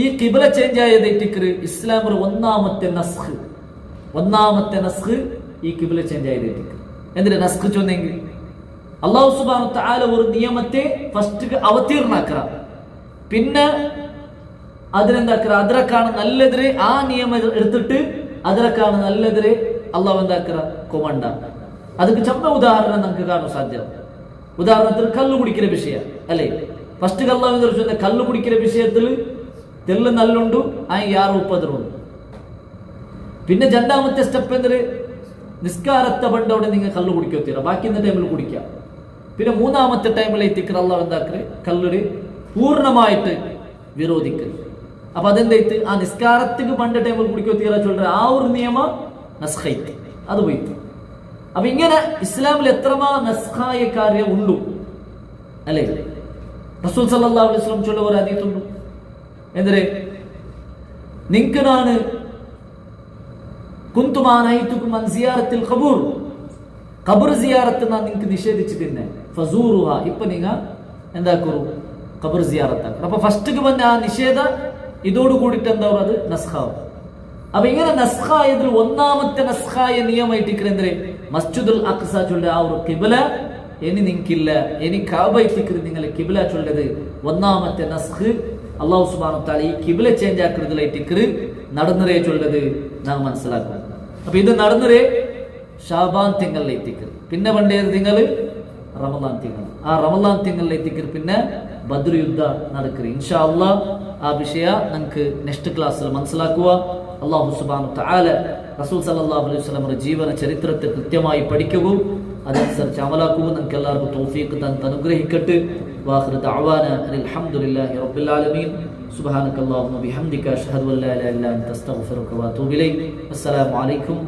ഈ ഖിബ്ല ചേഞ്ച് ആയത് എട്ടിക്കിറ് ഇസ്ലാമിൽ ഒന്നാമത്തെ നസ്ഖ് ഈ ഖിബ്ല ചേഞ്ച് ആയത് എട്ടിക്കിറ്. എന്തിനാ നസ്ഖ് ചൊന്നെങ്കിൽ അല്ലാഹു സുബ്ഹാനഹു തആല ഒരു നിയമത്തെ ഫസ്റ്റ് അവതീർണാക്കറ, പിന്നെ അതിനെന്താക്കറ അതിരക്കാണ് നല്ലതിരെ ആ നിയമം എടുത്തിട്ട് അതിരക്കാണ് നല്ലതിരെ അള്ളാഹു എന്താക്കറ കൊമണ്ട. ಅದಕ್ಕೆ ಚಂದ ಉದಾಹರಣೆ നമുക്ക് കാണാൻ സാധ്യം. ഉദാഹരണത്തിന് കല്ല് കുടിക്കുന്ന വിഷയം അല്ലേ, ഫസ്റ്റ് കല്ല് കുടിക്കുന്ന വിഷയത്തിൽ തെല്ല് നല്ലുണ്ട് ആ യാറ് ഉപ്പതിരുണ്ട്. പിന്നെ രണ്ടാമത്തെ സ്റ്റെപ്പ് എന്തൊരു നിസ്കാരത്തെ പണ്ടവിടെ നിങ്ങൾ കല്ല് കുടിക്കത്തില്ല, ബാക്കി ടൈമിൽ കുടിക്കാം. പിന്നെ മൂന്നാമത്തെ ടൈമിൽ എത്തിക്കറ അള്ളാഹു എന്താക്കറ് കല്ല് പൂർണ്ണമായിട്ട് വിരോധിക്കൽ. അപ്പൊ അതെന്തായിട്ട് ആ നിസ്കാരത്തിന് പണ്ട് ടൈമിൽ കുടിക്കത്തില്ല ചൊല്ല ആ ഒരു നിയമം നസ്ഖൈത്ത് അത് പോയിട്ട്. അപ്പൊ ഇങ്ങനെ ഇസ്ലാമിൽ എത്രമാ നസ്ഖായ കാര്യം ഉണ്ടു അല്ലേ. റസൂൽ സല്ലല്ലാഹു അലൈഹി വസല്ലം ചൊല്ല ഒരു ഹദീസുണ്ട്, എന്തിരെ നിങ്ങൾക്ക് നാണ് കുന്തുമാ നഹൈതുകും അൻ സിയാറത്തിൽ ഖബൂർ, ഖബർ സിയാറത്ത് ഞാൻ നിങ്ങൾക്ക് നിഷേധിച്ചിട്ടിന്നെ ഫസൂറുഹ, ഇപ്പൊ നിങ്ങൾ എന്താക്കൂ ഖബർ സിയാറത്താക്കും. അപ്പൊ ഫസ്റ്റ് വന്ന ആ നിഷേധ ഇതോട് കൂടിയിട്ട് എന്താ അത് നസ്ഖാവും. അപ്പൊ ഇങ്ങനെ നസ്ഖായതിൽ ഒന്നാമത്തെ നസ്ഖായ നിയമമായിട്ടിരിക്കുന്നേ മസ്ജിദുൽ അഖ്സ ചൊല്ല ആ ഒരു ഖിബ്ല ഇനി നിങ്ങൾക്കില്ല, ഇനി കഅബ ഇട്ടിക്കറ് നിങ്ങൾ ഖിബ്ല ചൊല്ലത് ഒന്നാമത്തെ നസ്ഖ് അല്ലാഹു സുബ്ഹാനഹു തആല ഈ ഖിബ്ല ചേഞ്ച് ആക്കുന്നതിലായിട്ടിക്കറ് നടന്നരേ ചൊല്ലത് നാം മനസ്സിലാക്കും. അപ്പൊ ഇത് നടന്നരേ ഷാബാൻ തിങ്കളിലെത്തിക്കറ്, പിന്നെ പണ്ടേത് തിങ്കള് റമളാൻ തിങ്കൾ, ആ റമളാൻ തിങ്കളിലെത്തിക്കറ് പിന്നെ ബദ്ർ യുദ്ധ നടക്കറ്. ഇൻഷാ അല്ലാഹ് ആ വിഷയ നമുക്ക് നെക്സ്റ്റ് ക്ലാസ്സിൽ മനസ്സിലാക്കുക. അല്ലാഹു സുബ്ഹാനഹു തആല റസൂൽ സല്ലല്ലാഹു അലൈഹി വസല്ലമയുടെ ജീവന ചരിത്രത്തെ കൃത്യമായി പഠിക്കുകയും അതനുസരിച്ച് അമലാക്കുകയും നമുക്ക് എല്ലാവർക്കും തൗഫീഖ് തന്ന് അനുഗ്രഹിക്കട്ടെ. വാഖിറു ദഅവാന അൽഹംദുലില്ലാഹി റബ്ബിൽ ആലമീൻ. സുബ്ഹാനക അല്ലാഹുമ്മ ബിഹംദിക അഷ്ഹദു അൻ ലാ ഇലാഹ ഇല്ല അൻത അസ്തഗ്ഫിറുക വഅതൂബു ഇലൈക്. അസ്സലാമു അലൈക്കും.